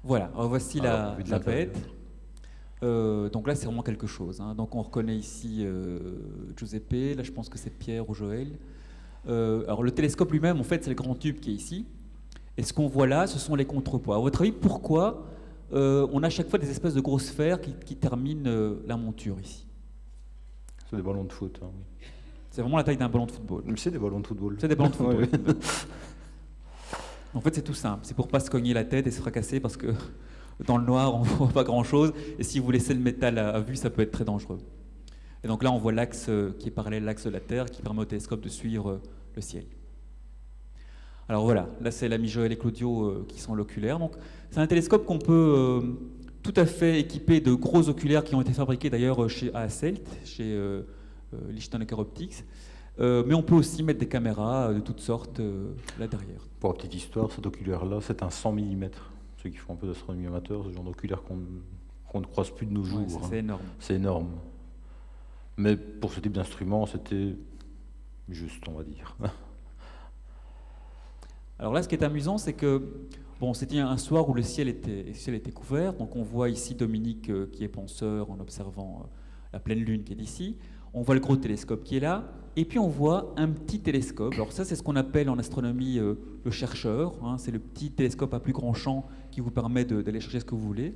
Voilà, alors voici la bête. Donc là, c'est vraiment quelque chose. Hein. Donc on reconnaît ici Giuseppe, là je pense que c'est Pierre ou Joël. Alors le télescope lui-même, en fait, c'est le grand tube qui est ici. Et ce qu'on voit là, ce sont les contrepoids. À votre avis, pourquoi on a à chaque fois des espèces de grosses sphères qui terminent la monture ici? C'est des ballons de foot. Hein. C'est vraiment la taille d'un ballon de football. Mais c'est des ballons de football. C'est des ballons de football. Ouais. En fait, c'est tout simple. C'est pour ne pas se cogner la tête et se fracasser parce que dans le noir, on ne voit pas grand-chose. Et si vous laissez le métal à vue, ça peut être très dangereux. Et donc là, on voit l'axe qui est parallèle à l'axe de la Terre, qui permet au télescope de suivre le ciel. Alors voilà, là, c'est l'ami Joël et Claudio qui sont l'oculaire. Donc, c'est un télescope qu'on peut tout à fait équiper de gros oculaires qui ont été fabriqués d'ailleurs chez Hasselt, chez Lichtenegger Optics. Mais on peut aussi mettre des caméras de toutes sortes là derrière. Pour la petite histoire, cet oculaire-là, c'est un 100 mm. Ceux qui font un peu d'astronomie amateur, ce genre d'oculaire qu'on ne croise plus de nos jours. Ouais, c'est énorme. C'est énorme. Mais pour ce type d'instrument, c'était juste, on va dire. Alors là, ce qui est amusant, c'est que bon, c'était un soir où le ciel était couvert. Donc on voit ici Dominique qui est penseur en observant la pleine lune qui est ici. On voit le gros télescope qui est là. Et puis on voit un petit télescope. Alors ça, c'est ce qu'on appelle en astronomie le chercheur. Hein. C'est le petit télescope à plus grand champ qui vous permet d'aller chercher ce que vous voulez.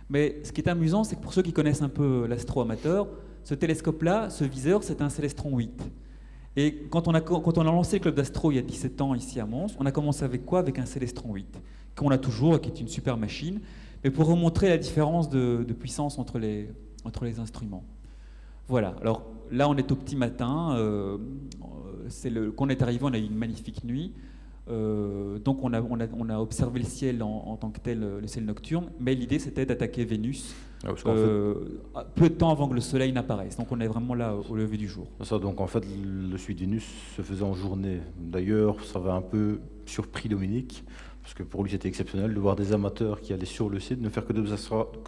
Mais ce qui est amusant, c'est que pour ceux qui connaissent un peu l'astro-amateur, ce télescope-là, ce viseur, c'est un Célestron 8. Et quand on a lancé le club d'astro il y a 17 ans ici à Mons, on a commencé avec quoi? Avec un Célestron 8, qu'on a toujours, qui est une super machine, mais pour vous montrer la différence de puissance entre les instruments. Voilà, alors là on est au petit matin, quand on est arrivé, on a eu une magnifique nuit, donc on a observé le ciel en tant que tel, le ciel nocturne, mais l'idée c'était d'attaquer Vénus peu de temps avant que le soleil n'apparaisse, donc on est vraiment là au lever du jour. Ça, donc en fait le suivi de Vénus se faisait en journée. D'ailleurs ça avait un peu surpris Dominique, parce que pour lui c'était exceptionnel de voir des amateurs qui allaient sur le site ne faire que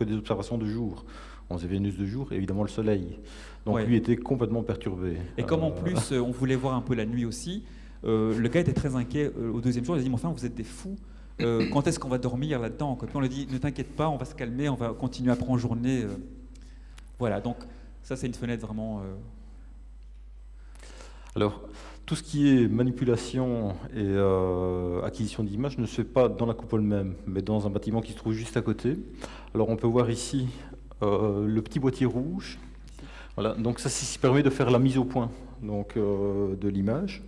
des observations de jour. On faisait Vénus de jour et évidemment le soleil. Donc lui était complètement perturbé. Et comme en plus on voulait voir un peu la nuit aussi, le gars était très inquiet au deuxième jour. Il a dit, mais enfin vous êtes des fous, quand est-ce qu'on va dormir là-dedans? Puis on lui a dit, ne t'inquiète pas, on va se calmer, on va continuer après en journée. Voilà, donc ça c'est une fenêtre vraiment... Alors, tout ce qui est manipulation et acquisition d'images ne se fait pas dans la coupole même, mais dans un bâtiment qui se trouve juste à côté. Alors on peut voir ici le petit boîtier rouge. Voilà, donc ça permet de faire la mise au point donc, de l'image.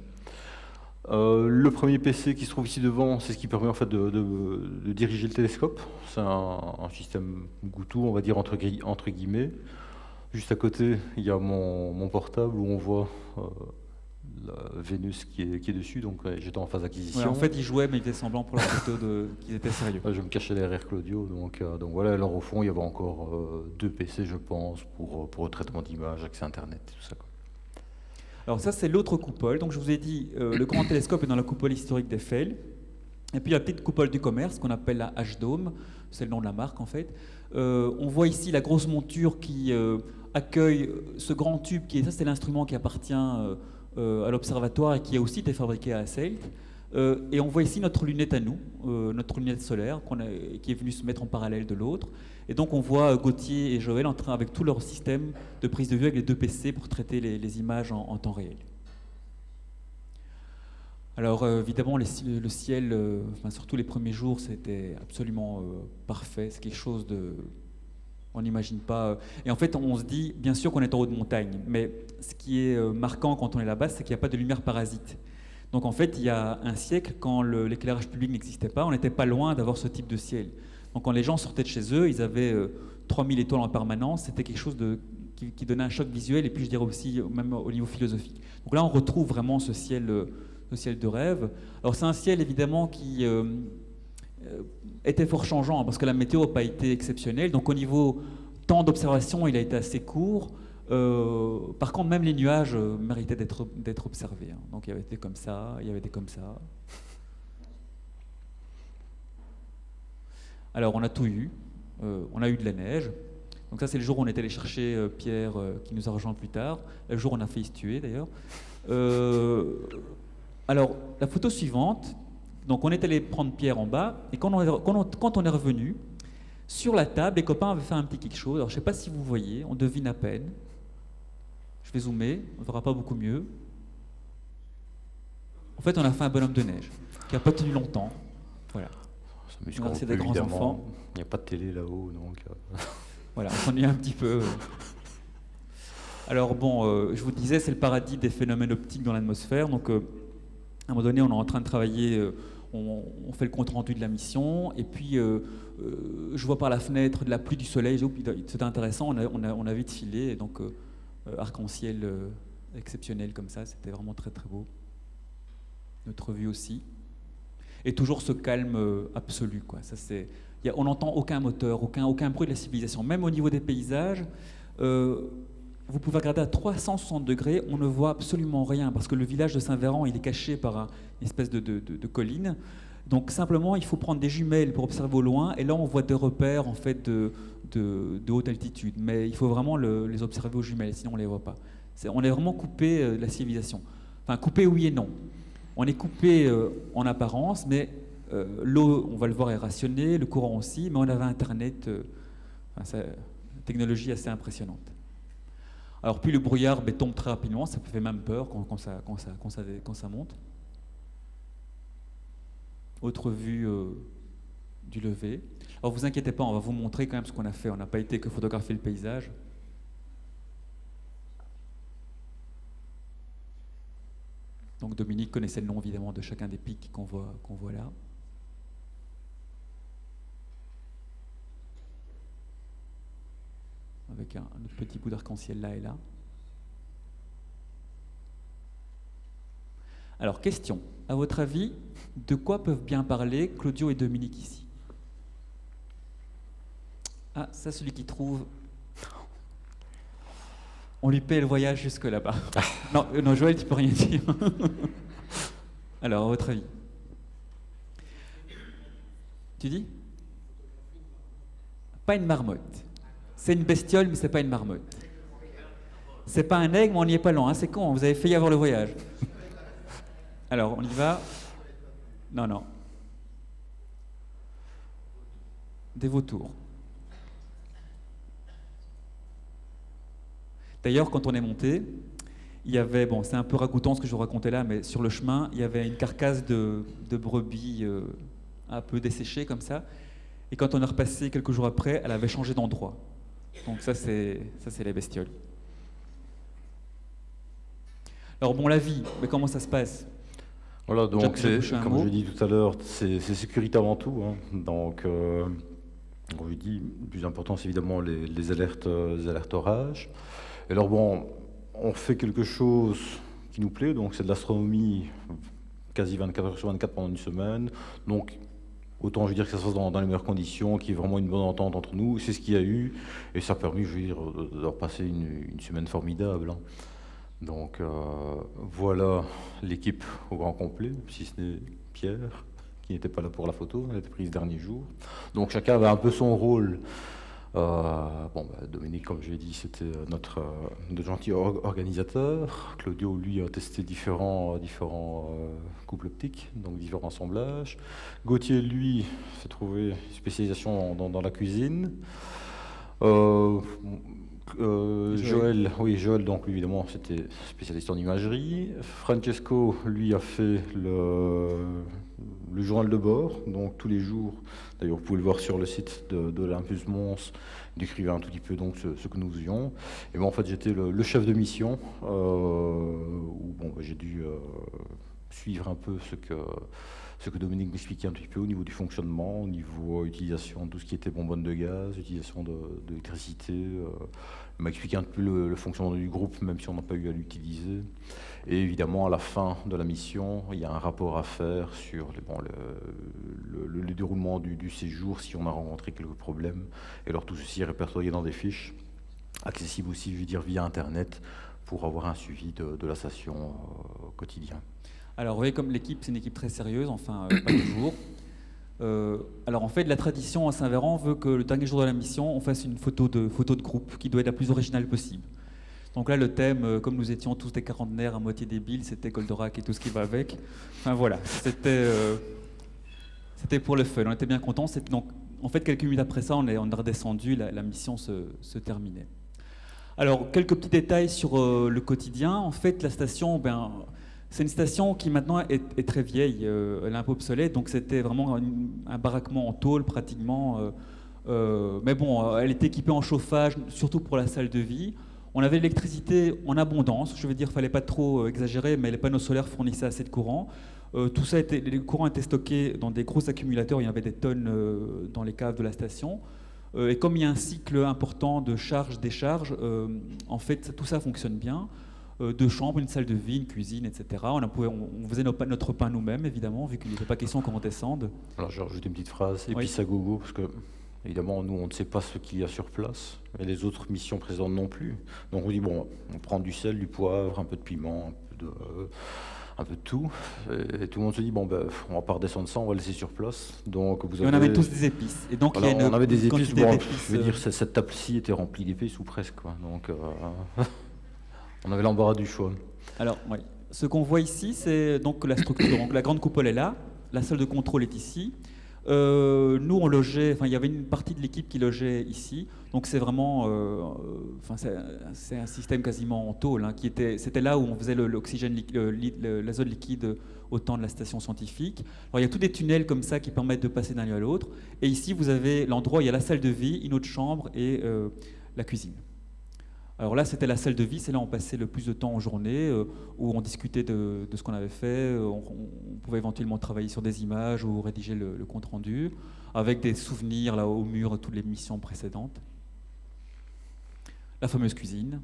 Le premier PC qui se trouve ici devant, c'est ce qui permet en fait de diriger le télescope. C'est un système Goutou, on va dire entre guillemets. Juste à côté, il y a mon portable où on voit la Vénus qui est dessus, donc j'étais en phase d'acquisition. Ouais, en fait, ils jouaient, mais ils faisaient semblant pour la photo qu'ils étaient sérieux. Je me cachais derrière Claudio, donc voilà. Alors au fond, il y avait encore 2 PC, je pense, pour le traitement d'image, accès Internet, tout ça. Alors ça, c'est l'autre coupole. Donc je vous ai dit, le grand télescope est dans la coupole historique d'Eiffel. Et puis la petite coupole du commerce qu'on appelle la H-Dome, c'est le nom de la marque en fait. On voit ici la grosse monture qui accueille ce grand tube, ça c'est l'instrument qui appartient à l'observatoire et qui a aussi été fabriqué à Hasselt. Et on voit ici notre lunette à nous, notre lunette solaire qui est venue se mettre en parallèle de l'autre. Et donc on voit Gauthier et Joël en train, avec tout leur système de prise de vue avec les deux PC pour traiter les images en temps réel. Alors évidemment, le ciel, surtout les premiers jours, c'était absolument parfait. C'est quelque chose de... On n'imagine pas... Et en fait, on se dit, bien sûr qu'on est en haut de montagne, mais ce qui est marquant quand on est là-bas, c'est qu'il n'y a pas de lumière parasite. Donc en fait, il y a un siècle, quand l'éclairage public n'existait pas, on n'était pas loin d'avoir ce type de ciel. Donc quand les gens sortaient de chez eux, ils avaient 3000 étoiles en permanence, c'était quelque chose qui donnait un choc visuel, et puis je dirais aussi, même au niveau philosophique. Donc là, on retrouve vraiment ce ciel de rêve. Alors c'est un ciel évidemment qui était fort changeant parce que la météo n'a pas été exceptionnelle. Donc au niveau temps d'observation, il a été assez court. Par contre, même les nuages méritaient d'être observés. Hein. Donc il y avait des comme ça, il y avait des comme ça. Alors on a tout eu. On a eu de la neige. Donc ça c'est le jour où on est allé chercher Pierre qui nous a rejoint plus tard. Le jour où on a failli se tuer d'ailleurs. Alors, la photo suivante, donc on est allé prendre Pierre en bas, et quand on est revenu, sur la table, les copains avaient fait un petit quelque chose. Alors, je ne sais pas si vous voyez, on devine à peine. Je vais zoomer, on ne verra pas beaucoup mieux. En fait, on a fait un bonhomme de neige, qui n'a pas tenu longtemps. Voilà. C'est des grands enfants. Il n'y a pas de télé là-haut, donc... Voilà, on s'ennuie un petit peu. Alors bon, je vous disais, c'est le paradis des phénomènes optiques dans l'atmosphère, donc... À un moment donné, on est en train de travailler, on fait le compte-rendu de la mission, et puis je vois par la fenêtre de la pluie, du soleil, c'était intéressant, on a vite filé, et donc arc-en-ciel exceptionnel comme ça, c'était vraiment très très beau. Notre vue aussi. Et toujours ce calme absolu, quoi. Ça, on n'entend aucun moteur, aucun bruit de la civilisation, même au niveau des paysages. Vous pouvez regarder à 360 degrés, on ne voit absolument rien, parce que le village de Saint-Véran, il est caché par une espèce de colline. Donc simplement, il faut prendre des jumelles pour observer au loin, et là on voit des repères en fait de haute altitude. Mais il faut vraiment les observer aux jumelles, sinon on ne les voit pas. On est vraiment coupé de la civilisation. Enfin, coupé oui et non. On est coupé en apparence, mais l'eau, on va le voir, est rationnée, le courant aussi, mais on avait Internet, une technologie assez impressionnante. Alors puis le brouillard tombe très rapidement, ça fait même peur quand ça monte. Autre vue du lever. Alors vous inquiétez pas, on va vous montrer quand même ce qu'on a fait. On n'a pas été que photographier le paysage. Donc Dominique connaissait le nom évidemment de chacun des pics qu'on voit là. Avec un autre petit bout d'arc-en-ciel là et là. Alors, question. À votre avis, de quoi peuvent bien parler Claudio et Dominique ici? Ah, ça, celui qui trouve... On lui paie le voyage jusque là-bas. Non, Joël, tu peux rien dire. Alors, à votre avis? Tu dis? Pas une marmotte. C'est une bestiole, mais c'est pas une marmotte. C'est pas un aigle, mais on n'y est pas loin. Hein. C'est con, vous avez failli avoir le voyage. Alors, on y va. Non. Des vautours. D'ailleurs, quand on est monté, il y avait, bon, c'est un peu ragoûtant ce que je vous racontais là, mais sur le chemin, il y avait une carcasse de brebis un peu desséchée comme ça. Et quand on est repassé quelques jours après, elle avait changé d'endroit. Donc ça, c'est les bestioles. Alors bon, la vie, mais comment ça se passe? Voilà, donc comme je l'ai dit tout à l'heure, c'est sécurité avant tout. Hein. Donc, comme je dis, le plus important, c'est évidemment les alertes orages. Et alors bon, on fait quelque chose qui nous plaît, donc c'est de l'astronomie quasi 24 heures sur 24 pendant une semaine. Donc, autant je veux dire que ça se passe dans les meilleures conditions, qu'il y ait vraiment une bonne entente entre nous. C'est ce qu'il y a eu, et ça a permis, je veux dire, de repasser une semaine formidable. Hein. Donc voilà l'équipe au grand complet, si ce n'est Pierre, qui n'était pas là pour la photo, elle était prise dernier jour. Donc chacun avait un peu son rôle. Dominique, comme je l'ai dit, c'était notre gentil organisateur. Claudio, lui, a testé différents couples optiques, donc différents assemblages. Gauthier, lui, s'est trouvé spécialisation dans la cuisine. Joël, donc lui, évidemment, c'était spécialiste en imagerie. Francesco, lui, a fait le journal de bord, donc tous les jours. D'ailleurs, vous pouvez le voir sur le site de l'Olympus Mons, il décrivait un tout petit peu donc ce que nous faisions. Et moi, en fait, j'étais le chef de mission, où j'ai dû suivre un peu ce que Dominique m'expliquait un petit peu au niveau du fonctionnement, au niveau utilisation de tout ce qui était bonbonne de gaz, utilisation d'électricité. Il m'a expliqué un peu le fonctionnement du groupe, même si on n'a pas eu à l'utiliser. Et évidemment, à la fin de la mission, il y a un rapport à faire sur le déroulement du séjour, si on a rencontré quelques problèmes. Et alors tout ceci est répertorié dans des fiches, accessibles aussi, je veux dire, via Internet, pour avoir un suivi de la station au quotidien. Alors, vous voyez, comme l'équipe, c'est une équipe très sérieuse, enfin, pas toujours. Alors, en fait, la tradition à Saint-Véran veut que le dernier jour de la mission, on fasse une photo de groupe qui doit être la plus originale possible. Donc là, le thème, comme nous étions tous des quarantenaires à moitié débiles, c'était Goldorak et tout ce qui va avec. Enfin, voilà, c'était pour le fun, on était bien contents. Donc, en fait, quelques minutes après ça, on est redescendu, la mission se terminait. Alors, quelques petits détails sur le quotidien. En fait, la station, c'est une station qui maintenant est très vieille, elle est un peu obsolète, donc c'était vraiment un baraquement en tôle pratiquement. Mais bon, elle était équipée en chauffage, surtout pour la salle de vie. On avait l'électricité en abondance, je veux dire, il ne fallait pas trop exagérer, mais les panneaux solaires fournissaient assez de courant. Tout ça les courants étaient stockés dans des gros accumulateurs, il y en avait des tonnes dans les caves de la station. Et comme il y a un cycle important de charge-décharge, en fait, tout ça fonctionne bien. 2 chambres, une salle de vie, une cuisine, etc. On faisait notre pain nous-mêmes, évidemment, vu qu'il n'était pas question qu'on descende. Alors, je rajoute une petite phrase, épice à gogo, parce que, évidemment, nous, on ne sait pas ce qu'il y a sur place, et les autres missions présentes non plus. Donc, on dit, bon, on prend du sel, du poivre, un peu de piment, un peu de tout. Et tout le monde se dit, bon, on va pas redescendre ça, on va le laisser sur place. Donc, on avait tous des épices. Et donc, voilà, on avait des épices, je veux dire, cette table-ci était remplie d'épices, ou presque, quoi. Donc, on avait l'embarras du choix. Alors, oui. Ce qu'on voit ici, c'est donc la structure. Donc, la grande coupole est là, la salle de contrôle est ici. Nous, on logeait, il y avait une partie de l'équipe qui logeait ici. Donc, c'est vraiment, c'est un système quasiment en tôle. C'était là où on faisait l'oxygène, l'azote liquide au temps de la station scientifique. Alors, il y a tous des tunnels comme ça qui permettent de passer d'un lieu à l'autre. Et ici, vous avez l'endroit où il y a la salle de vie, une autre chambre et la cuisine. Alors là, c'était la salle de vie, c'est là où on passait le plus de temps en journée, où on discutait de ce qu'on avait fait, on pouvait éventuellement travailler sur des images ou rédiger le compte-rendu, avec des souvenirs là au mur de toutes les missions précédentes. La fameuse cuisine.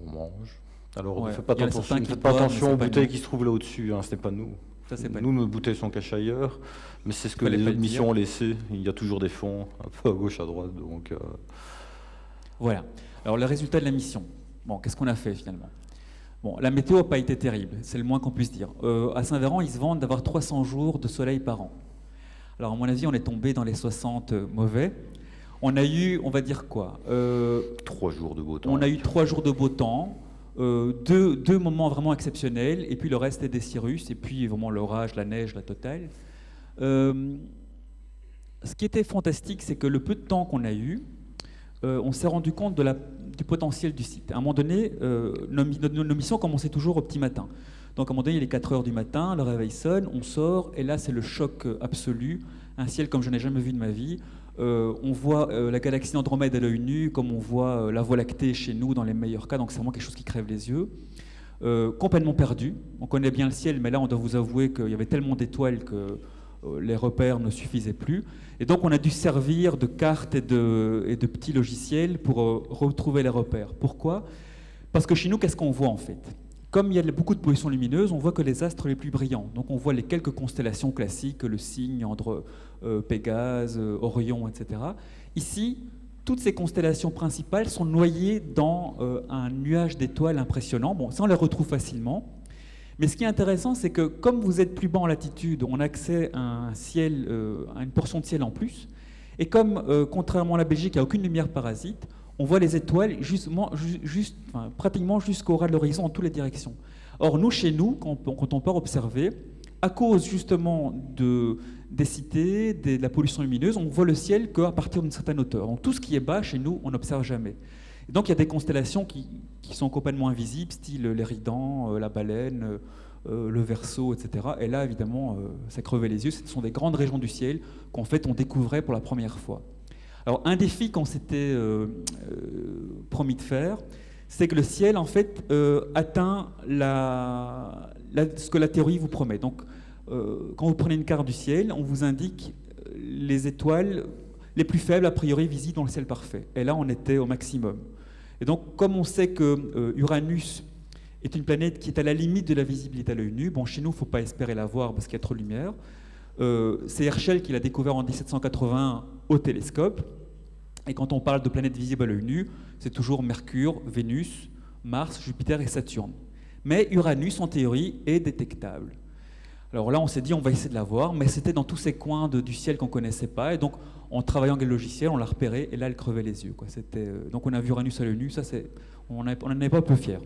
On mange. Alors, ne faites pas attention aux bouteilles qui se trouvent là au-dessus, ce n'est pas nous. Ça, nous, nos bouteilles sont cachées ailleurs, mais c'est ce que les autres missions ont laissé. Il y a toujours des fonds, un peu à gauche, à droite, donc... Voilà. Alors, le résultat de la mission. Bon, qu'est-ce qu'on a fait finalement? Bon, la météo n'a pas été terrible, c'est le moins qu'on puisse dire. À Saint-Véran, ils se vantent d'avoir 300 jours de soleil par an. Alors, à mon avis, on est tombé dans les 60 mauvais. On a eu, on va dire quoi 3 jours de beau temps. On a eu 3 jours de beau temps, deux moments vraiment exceptionnels, et puis le reste est des cirrus, et puis vraiment l'orage, la neige, la totale. Ce qui était fantastique, c'est que le peu de temps qu'on a eu, on s'est rendu compte du potentiel du site. À un moment donné, nos missions commençaient toujours au petit matin. Donc à un moment donné, il est 4 heures du matin, le réveil sonne, on sort, et là c'est le choc absolu, un ciel comme je n'ai jamais vu de ma vie. On voit la galaxie Andromède à l'œil nu, comme on voit la Voie lactée chez nous dans les meilleurs cas, donc c'est vraiment quelque chose qui crève les yeux. Complètement perdu, on connaît bien le ciel, mais là on doit vous avouer qu'il y avait tellement d'étoiles que les repères ne suffisaient plus. Et donc on a dû servir de cartes et de petits logiciels pour retrouver les repères. Pourquoi? Parce que chez nous, qu'est-ce qu'on voit en fait? Comme il y a beaucoup de pollution lumineuse, on voit que les astres les plus brillants. Donc on voit les quelques constellations classiques, le Cygne, Pégase, Orion, etc. Ici, toutes ces constellations principales sont noyées dans un nuage d'étoiles impressionnant. Bon, ça on les retrouve facilement. Mais ce qui est intéressant, c'est que comme vous êtes plus bas en latitude, on a accès à un ciel, à une portion de ciel en plus. Et comme, contrairement à la Belgique, il n'y a aucune lumière parasite, on voit les étoiles pratiquement jusqu'au ras de l'horizon en toutes les directions. Or, nous, chez nous, quand on part observer, à cause justement des cités, de la pollution lumineuse, on voit le ciel qu'à partir d'une certaine hauteur. Donc tout ce qui est bas, chez nous, on n'observe jamais. Et donc il y a des constellations qui sont complètement invisibles, style l'Éridan, la Baleine, le Verseau, etc. Et là, évidemment, ça crevait les yeux. Ce sont des grandes régions du ciel qu'en fait on découvrait pour la première fois. Alors un défi qu'on s'était promis de faire, c'est que le ciel, en fait, atteint ce que la théorie vous promet. Donc, quand vous prenez une carte du ciel, on vous indique les étoiles les plus faibles, a priori, visibles dans le ciel parfait. Et là, on était au maximum. Et donc, comme on sait que Uranus est une planète qui est à la limite de la visibilité à l'œil nu, bon, chez nous, il ne faut pas espérer la voir parce qu'il y a trop de lumière. C'est Herschel qui l'a découvert en 1780 au télescope. Et quand on parle de planètes visibles à l'œil nu, c'est toujours Mercure, Vénus, Mars, Jupiter et Saturne. Mais Uranus, en théorie, est détectable. Alors là, on s'est dit, on va essayer de la voir, mais c'était dans tous ces coins du ciel qu'on ne connaissait pas. Et donc, en travaillant avec le logiciel, on l'a repéré, et là, elle crevait les yeux, quoi. Donc, on a vu Uranus à l'œil nu, ça, on n'en est pas peu fiers.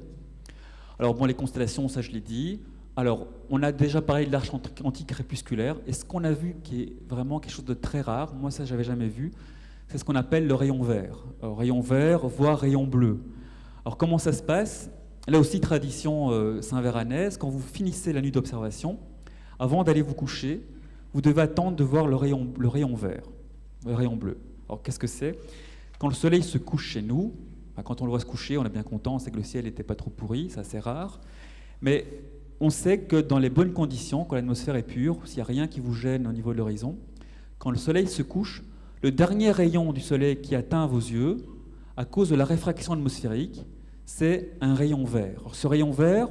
Alors, bon, les constellations, ça, je l'ai dit. Alors, on a déjà parlé de l'arche anticrépusculaire, et ce qu'on a vu, qui est vraiment quelque chose de très rare, moi, ça, je n'avais jamais vu, c'est ce qu'on appelle le rayon vert. Alors, rayon vert, voire rayon bleu. Alors, comment ça se passe? Là aussi, tradition saint-véranaise, quand vous finissez la nuit d'observation, avant d'aller vous coucher, vous devez attendre de voir le rayon vert, le rayon bleu. Alors, qu'est-ce que c'est? Quand le soleil se couche chez nous, quand on le voit se coucher, on est bien content, on sait que le ciel n'était pas trop pourri, c'est assez rare, mais on sait que dans les bonnes conditions, quand l'atmosphère est pure, s'il n'y a rien qui vous gêne au niveau de l'horizon, quand le soleil se couche, le dernier rayon du soleil qui atteint vos yeux, à cause de la réfraction atmosphérique, c'est un rayon vert. Alors, ce rayon vert,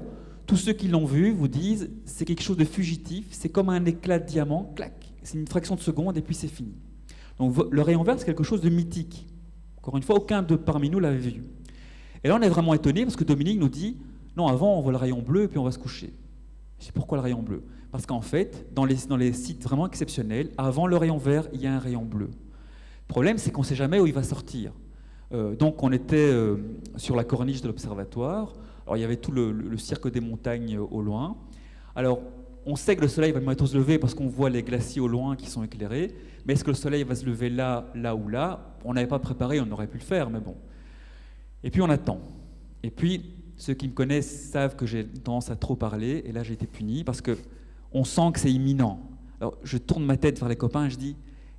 tous ceux qui l'ont vu vous disent c'est quelque chose de fugitif, c'est comme un éclat de diamant, clac, c'est une fraction de seconde et puis c'est fini. Donc le rayon vert, c'est quelque chose de mythique. Encore une fois, aucun parmi nous l'avait vu. Et là, on est vraiment étonné parce que Dominique nous dit non, avant on voit le rayon bleu et puis on va se coucher. Je sais pourquoi le rayon bleu? Parce qu'en fait, dans les sites vraiment exceptionnels, avant le rayon vert, il y a un rayon bleu. Le problème, c'est qu'on ne sait jamais où il va sortir. Donc on était sur la corniche de l'observatoire. Alors il y avait tout le cirque des montagnes au loin. Alors on sait que le soleil va bientôt se lever parce qu'on voit les glaciers au loin qui sont éclairés. Mais est-ce que le soleil va se lever là ou là? On n'avait pas préparé, on aurait pu le faire, mais bon. Et puis on attend. Et puis ceux qui me connaissent savent que j'ai tendance à trop parler. Et là j'ai été puni parce qu'on sent que c'est imminent. Alors je tourne ma tête vers les copains et je dis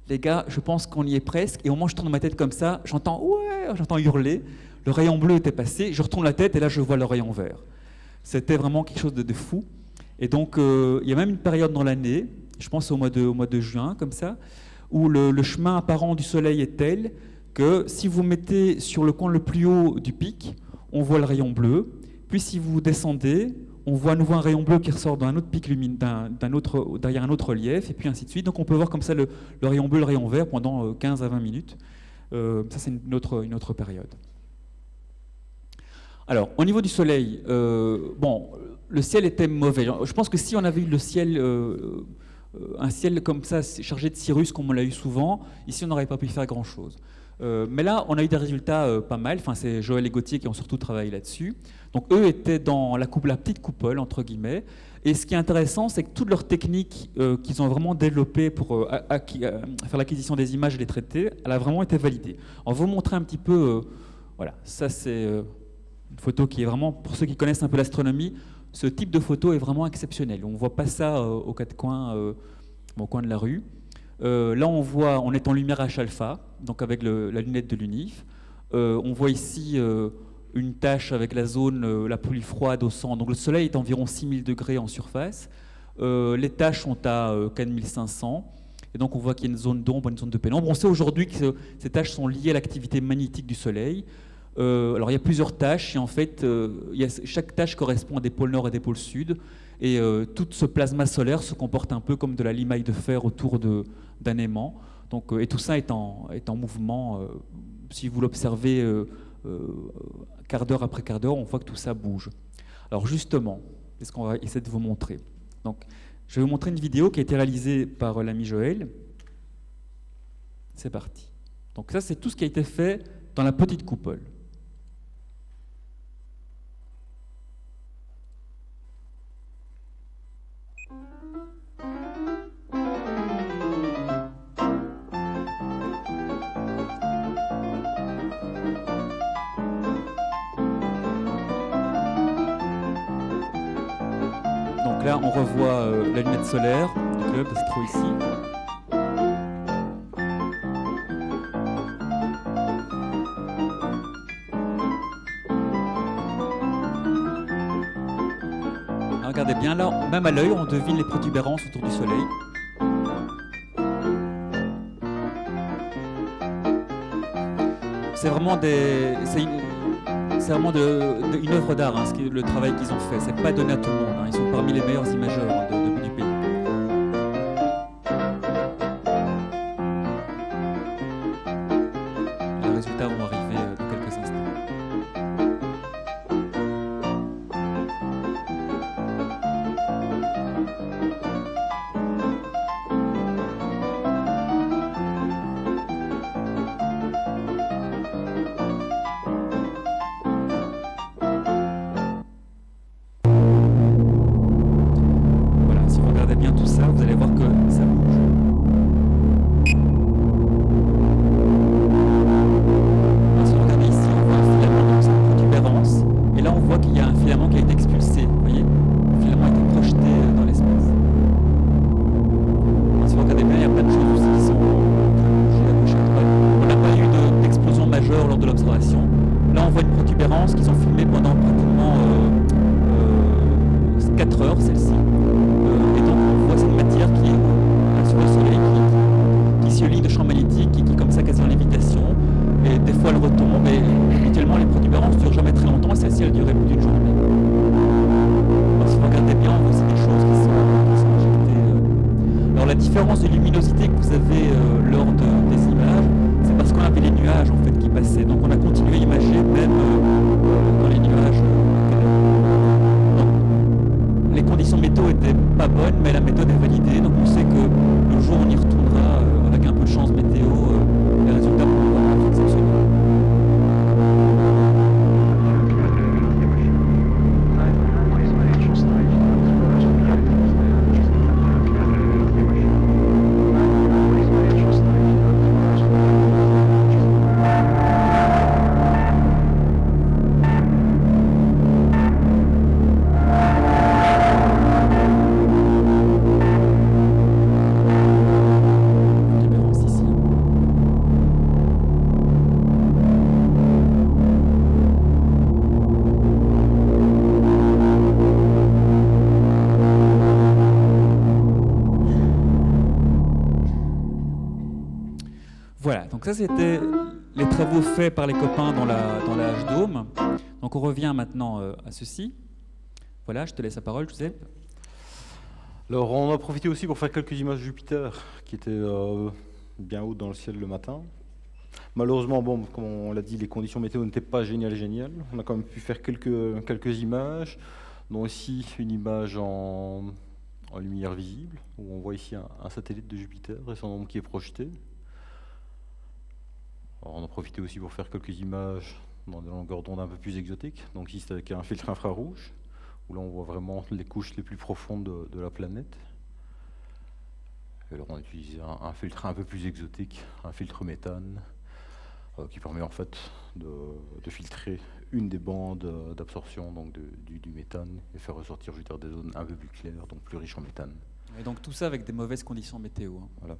les gars, je pense qu'on y est presque. Et au moment où je tourne ma tête comme ça, j'entends hurler. Le rayon bleu était passé, je retourne la tête et là je vois le rayon vert. C'était vraiment quelque chose de fou. Et donc il y a même une période dans l'année, je pense au mois de juin, comme ça, où le chemin apparent du soleil est tel que si vous mettez sur le coin le plus haut du pic, on voit le rayon bleu. Puis si vous descendez, on voit à nouveau un rayon bleu qui ressort d'un autre pic derrière un autre relief, et puis ainsi de suite. Donc on peut voir comme ça le rayon bleu, le rayon vert pendant 15 à 20 minutes. Ça c'est une autre période. Alors, au niveau du soleil, le ciel était mauvais. Je pense que si on avait eu le ciel, un ciel comme ça, chargé de cirrus, comme on l'a eu souvent, ici on n'aurait pas pu faire grand-chose. Mais là, on a eu des résultats pas mal. Enfin, c'est Joël et Gauthier qui ont surtout travaillé là-dessus. Donc, eux étaient dans la petite coupole, entre guillemets. Et ce qui est intéressant, c'est que toute leur technique qu'ils ont vraiment développée pour faire l'acquisition des images et les traiter, elle a vraiment été validée. On va vous montrer un petit peu... voilà, ça c'est... une photo qui est vraiment, pour ceux qui connaissent un peu l'astronomie, ce type de photo est vraiment exceptionnel. On ne voit pas ça aux quatre coins, au coin de la rue. Là, on est en lumière H-alpha, donc avec la lunette de l'UNIF. On voit ici une tache avec la zone la plus froide au centre. Donc le soleil est à environ 6000 degrés en surface. Les taches sont à 4500. Et donc on voit qu'il y a une zone d'ombre, une zone de pénombre. On sait aujourd'hui que ces taches sont liées à l'activité magnétique du soleil. Alors il y a plusieurs tâches et en fait chaque tâche correspond à des pôles nord et des pôles sud et tout ce plasma solaire se comporte un peu comme de la limaille de fer autour d'un aimant. Donc, et tout ça est en mouvement. Si vous l'observez quart d'heure après quart d'heure, on voit que tout ça bouge. Alors justement, C'est ce qu'on va essayer de vous montrer. Donc, je vais vous montrer une vidéo qui a été réalisée par l'ami Joël. C'est parti. Donc ça, c'est tout ce qui a été fait dans la petite coupole. Donc là, on revoit la lunette solaire du club de Citro ici. Regardez bien, là, même à l'œil, on devine les protubérances autour du soleil. C'est vraiment une œuvre d'art, hein, le travail qu'ils ont fait. C'est pas donné à tout le monde. Hein. Ils sont parmi les meilleurs imageurs du pays. Les résultats vont arriver dans quelques instants. Vous allez voir que ça bouge. Alors, si vous regardez ici, on voit un filament, donc c'est une protubérance. Et là, on voit qu'il y a un filament qui a été expulsé. Vous voyez, le filament a été projeté dans l'espace. Si vous regardez bien, il y a plein de choses aussi qui sont en train de bouger à gauche et à droite. On n'a pas eu d'explosion majeure lors de l'observation. Là, on voit une protubérance qu'ils ont filmée pendant pratiquement 4 heures, celle-ci. Et donc, on voit cette matière qui est sur le soleil, qui suit une ligne de champ magnétique, qui comme ça quasi en lévitation. Et des fois, elle retombe. Et habituellement, les protubérances ne durent jamais très longtemps. Et celle-ci, elle durait plus d'une journée. Alors, si vous regardez bien, on voit aussi des choses qui sont injectées. Alors, la différence de luminosité que vous avez lors des images, c'est parce qu'on avait les nuages en fait qui passaient. Donc, on a continué à imager même dans les nuages. Les conditions météo étaient pas bonnes, mais la méthode est validée, donc on sait que le jour où on y retournera avec un peu de chance météo, les résultats vont être exceptionnels. Voilà, donc ça c'était les travaux faits par les copains dans la H-Dome. Donc on revient maintenant à ceci. Voilà, je te laisse la parole, Joseph. Alors on a profité aussi pour faire quelques images de Jupiter qui étaient bien hautes dans le ciel le matin. Malheureusement, bon, comme on l'a dit, les conditions météo n'étaient pas géniales. On a quand même pu faire quelques images, dont ici une image en lumière visible, où on voit ici un satellite de Jupiter et son ombre qui est projeté. Alors, on a profité aussi pour faire quelques images dans des longueurs d'onde un peu plus exotiques. Donc ici, c'est avec un filtre infrarouge, où là on voit vraiment les couches les plus profondes de la planète. Et alors on a utilisé un filtre un peu plus exotique, un filtre méthane, qui permet en fait de filtrer une des bandes d'absorption du méthane et faire ressortir des zones un peu plus claires, donc plus riches en méthane. Et donc tout ça avec des mauvaises conditions météo. Hein. Voilà.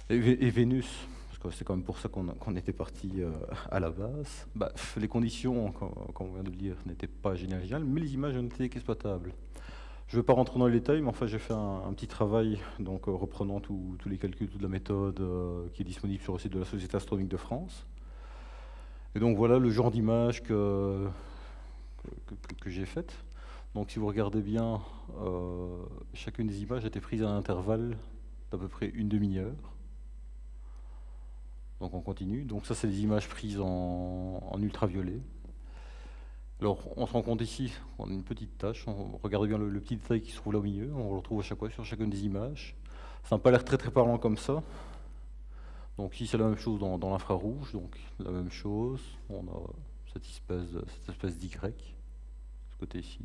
Et Vénus, parce que c'est quand même pour ça qu'on était parti à la base. Bah, les conditions, comme on vient de le dire, n'étaient pas géniales, mais les images n'étaient qu'exploitables. Je ne vais pas rentrer dans les détails, mais enfin j'ai fait un petit travail donc, reprenant tous les calculs, toute la méthode qui est disponible sur le site de la Société astronomique de France. Et donc voilà le genre d'image que j'ai faite. Donc si vous regardez bien, chacune des images a été prise à un intervalle d'à peu près une demi-heure. Donc on continue. Donc ça c'est des images prises en ultraviolet. Alors, on se rend compte ici, on a une petite tâche, on regarde bien le petit détail qui se trouve là au milieu, on le retrouve à chaque fois sur chacune des images. Ça n'a pas l'air très très parlant comme ça. Donc ici c'est la même chose dans l'infrarouge, donc la même chose, on a cette espèce d'Y, ce côté ici.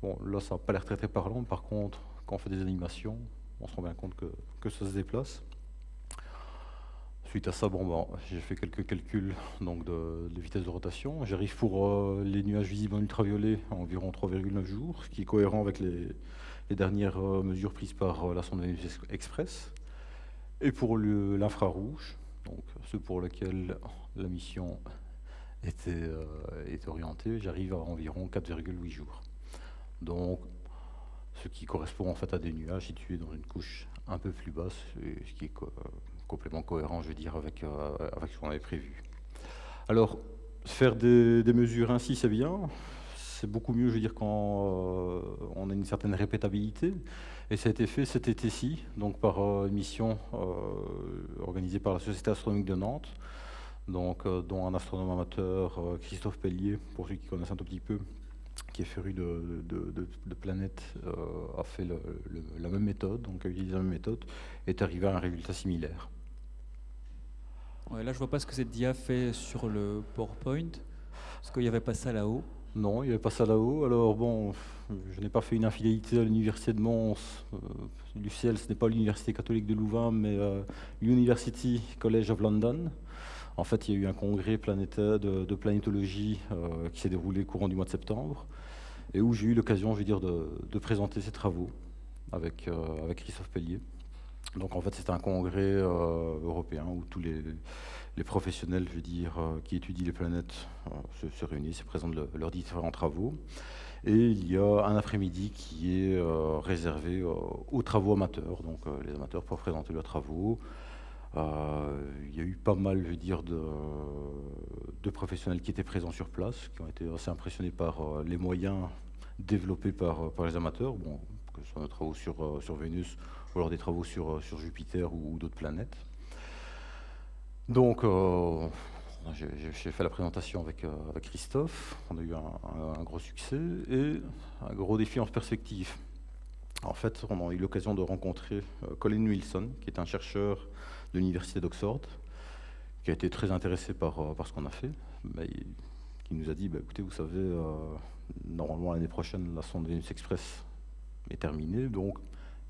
Bon, là ça n'a pas l'air très très parlant, par contre, quand on fait des animations, on se rend bien compte que ça se déplace. Suite à ça, j'ai fait quelques calculs donc, de vitesse de rotation. J'arrive pour les nuages visibles en ultraviolet à environ 3,9 jours, ce qui est cohérent avec les dernières mesures prises par la sonde Venus Express. Et pour l'infrarouge, donc ceux pour lesquels la mission était orientée, j'arrive à environ 4,8 jours. Donc, ce qui correspond en fait à des nuages situés dans une couche un peu plus basse, ce qui est complètement cohérent, je veux dire, avec ce qu'on avait prévu. Alors, faire des mesures ainsi, c'est bien. C'est beaucoup mieux, je veux dire, quand on a une certaine répétabilité. Et ça a été fait cet été-ci, donc par une mission organisée par la Société astronomique de Nantes, donc, dont un astronome amateur, Christophe Pellier, pour ceux qui connaissent un tout petit peu, qui est féru de planètes, a fait la même méthode, donc a utilisé la même méthode, et est arrivé à un résultat similaire. Ouais, là, je vois pas ce que cette dia fait sur le PowerPoint, parce qu'il n'y avait pas ça là-haut. Non, il n'y avait pas ça là-haut. Alors bon, je n'ai pas fait une infidélité à l'université de Mons. L'UCL, ce n'est pas l'université catholique de Louvain, mais l'University College of London. En fait, il y a eu un congrès planétaire de planétologie qui s'est déroulé courant du mois de septembre, et où j'ai eu l'occasion, je veux dire, de présenter ces travaux avec Christophe Pellier. Donc en fait, c'est un congrès européen où tous les professionnels, je veux dire, qui étudient les planètes se réunissent et présentent leurs différents travaux. Et il y a un après-midi qui est réservé aux travaux amateurs. Donc les amateurs peuvent présenter leurs travaux. Il y a eu pas mal, je veux dire, de professionnels qui étaient présents sur place, qui ont été assez impressionnés par les moyens développés par les amateurs, bon, que ce soit nos travaux sur Vénus ou alors des travaux sur Jupiter ou d'autres planètes. Donc, j'ai fait la présentation avec Christophe, on a eu un gros succès et un gros défi en perspective. En fait, on a eu l'occasion de rencontrer Colin Wilson, qui est un chercheur de l'université d'Oxford, qui a été très intéressé par ce qu'on a fait, mais qui nous a dit, écoutez, vous savez, normalement l'année prochaine, la sonde Venus Express est terminée, donc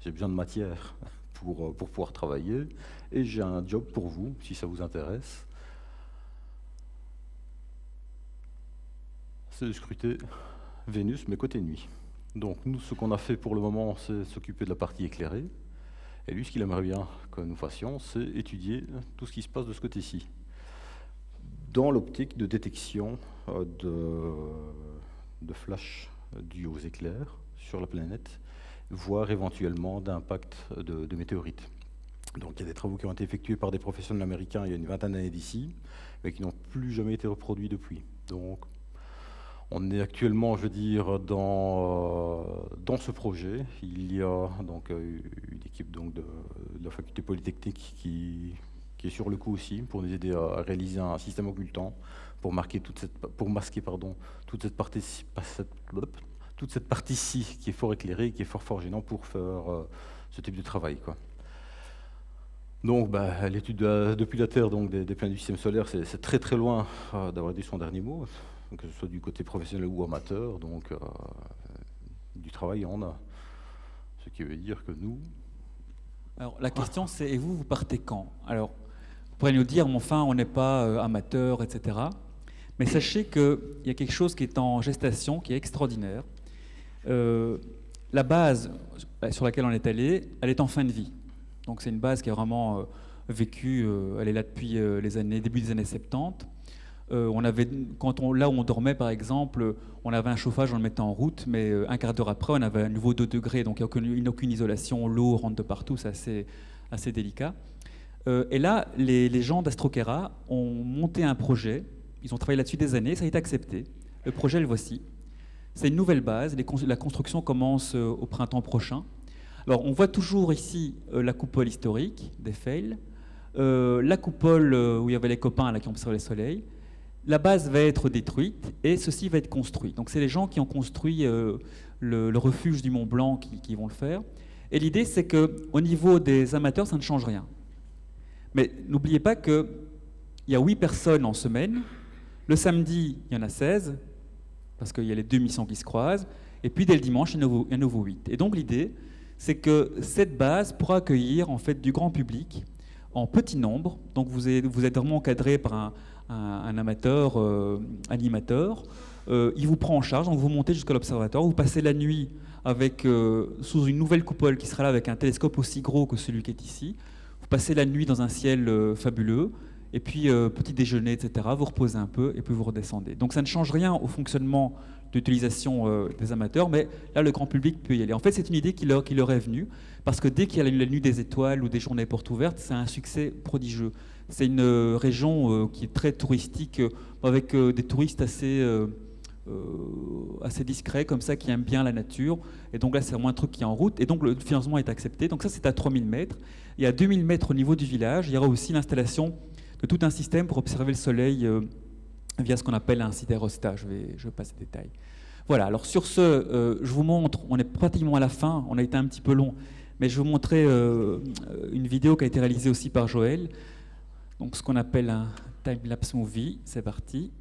j'ai besoin de matière pour pouvoir travailler, et j'ai un job pour vous, si ça vous intéresse. C'est de scruter Vénus, mais côté nuit. Donc nous, ce qu'on a fait pour le moment, c'est s'occuper de la partie éclairée. Et lui, ce qu'il aimerait bien que nous fassions, c'est étudier tout ce qui se passe de ce côté-ci, dans l'optique de détection de flash dus aux éclairs sur la planète, voire éventuellement d'impact de météorites. Donc il y a des travaux qui ont été effectués par des professionnels américains il y a une vingtaine d'années d'ici, mais qui n'ont plus jamais été reproduits depuis. Donc on est actuellement, je veux dire, dans ce projet. Il y a donc une équipe donc, de la faculté polytechnique qui est sur le coup aussi, pour nous aider à réaliser un système occultant, pour masquer toute cette partie-ci qui est fort éclairée, qui est fort gênant pour faire ce type de travail, quoi. Donc, l'étude depuis la Terre donc, des planètes du système solaire, c'est très loin d'avoir dit son dernier mot, que ce soit du côté professionnel ou amateur, donc du travail on a. Ce qui veut dire que nous... Alors la question c'est, et vous partez quand? Alors, vous pourrez nous dire, enfin, on n'est pas amateur, etc. Mais sachez qu'il y a quelque chose qui est en gestation, qui est extraordinaire. La base sur laquelle on est allé, elle est en fin de vie. Donc c'est une base qui a vraiment vécu, elle est là depuis début des années 70. Là où on dormait, par exemple, on avait un chauffage, on le mettait en route, mais un quart d'heure après, on avait un nouveau 2 degrés, donc il n'y a aucune isolation, l'eau rentre de partout, c'est assez délicat. Et là, les gens d'Astroquera ont monté un projet, ils ont travaillé là-dessus des années, ça a été accepté. Le projet, le voici. C'est une nouvelle base, la construction commence au printemps prochain. Alors, on voit toujours ici la coupole historique des Fails, la coupole où il y avait les copains là, qui observaient le soleil. la base va être détruite et ceci va être construit. Donc c'est les gens qui ont construit le refuge du Mont Blanc qui vont le faire. Et l'idée, c'est qu'au niveau des amateurs, ça ne change rien. Mais n'oubliez pas qu'il y a 8 personnes en semaine. Le samedi, il y en a 16, parce qu'il y a les 2 missions qui se croisent. Et puis dès le dimanche, il y en a à nouveau 8. Et donc l'idée, c'est que cette base pourra accueillir en fait du grand public en petit nombre. Donc vous êtes vraiment encadré par un amateur, animateur. Il vous prend en charge, donc vous montez jusqu'à l'observatoire, vous passez la nuit sous une nouvelle coupole qui sera là avec un télescope aussi gros que celui qui est ici. Vous passez la nuit dans un ciel fabuleux, et puis petit déjeuner, etc. Vous reposez un peu, et puis vous redescendez. Donc ça ne change rien au fonctionnement d'utilisation des amateurs, mais là le grand public peut y aller. En fait, c'est une idée qui leur est venue, parce que dès qu'il y a la nuit des étoiles ou des journées portes ouvertes, c'est un succès prodigieux. C'est une région qui est très touristique, avec des touristes assez discrets, comme ça, qui aiment bien la nature. Et donc là, c'est vraiment un truc qui est en route. Et donc le financement est accepté. Donc ça, c'est à 3000 mètres. Et à 2000 mètres au niveau du village, il y aura aussi l'installation de tout un système pour observer le soleil via ce qu'on appelle un sidérostat. Je passe les détails. Voilà, alors sur ce, je vous montre, on est pratiquement à la fin, on a été un petit peu long, mais je vais vous montrer une vidéo qui a été réalisée aussi par Joël. Donc ce qu'on appelle un time-lapse movie. C'est parti.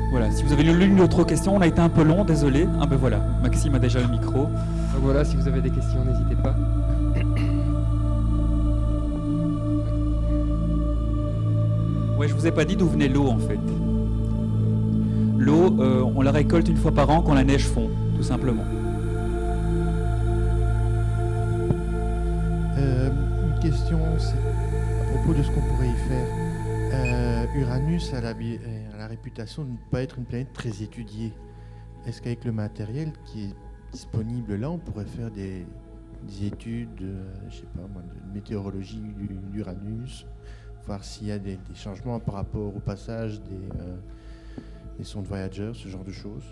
Voilà, si vous avez l'une ou l'autre question, on a été un peu long, désolé. Ah ben voilà, Maxime a déjà le micro. Donc voilà, si vous avez des questions, n'hésitez pas. Ouais, je vous ai pas dit d'où venait l'eau en fait. L'eau, on la récolte une fois par an quand la neige fond, tout simplement. Une question, c'est à propos de ce qu'on pourrait y faire. Uranus a la réputation de ne pas être une planète très étudiée. Est-ce qu'avec le matériel qui est disponibles là, on pourrait faire des études, je sais pas moi, de météorologie d'Uranus, voir s'il y a des changements par rapport au passage des sondes Voyager, ce genre de choses.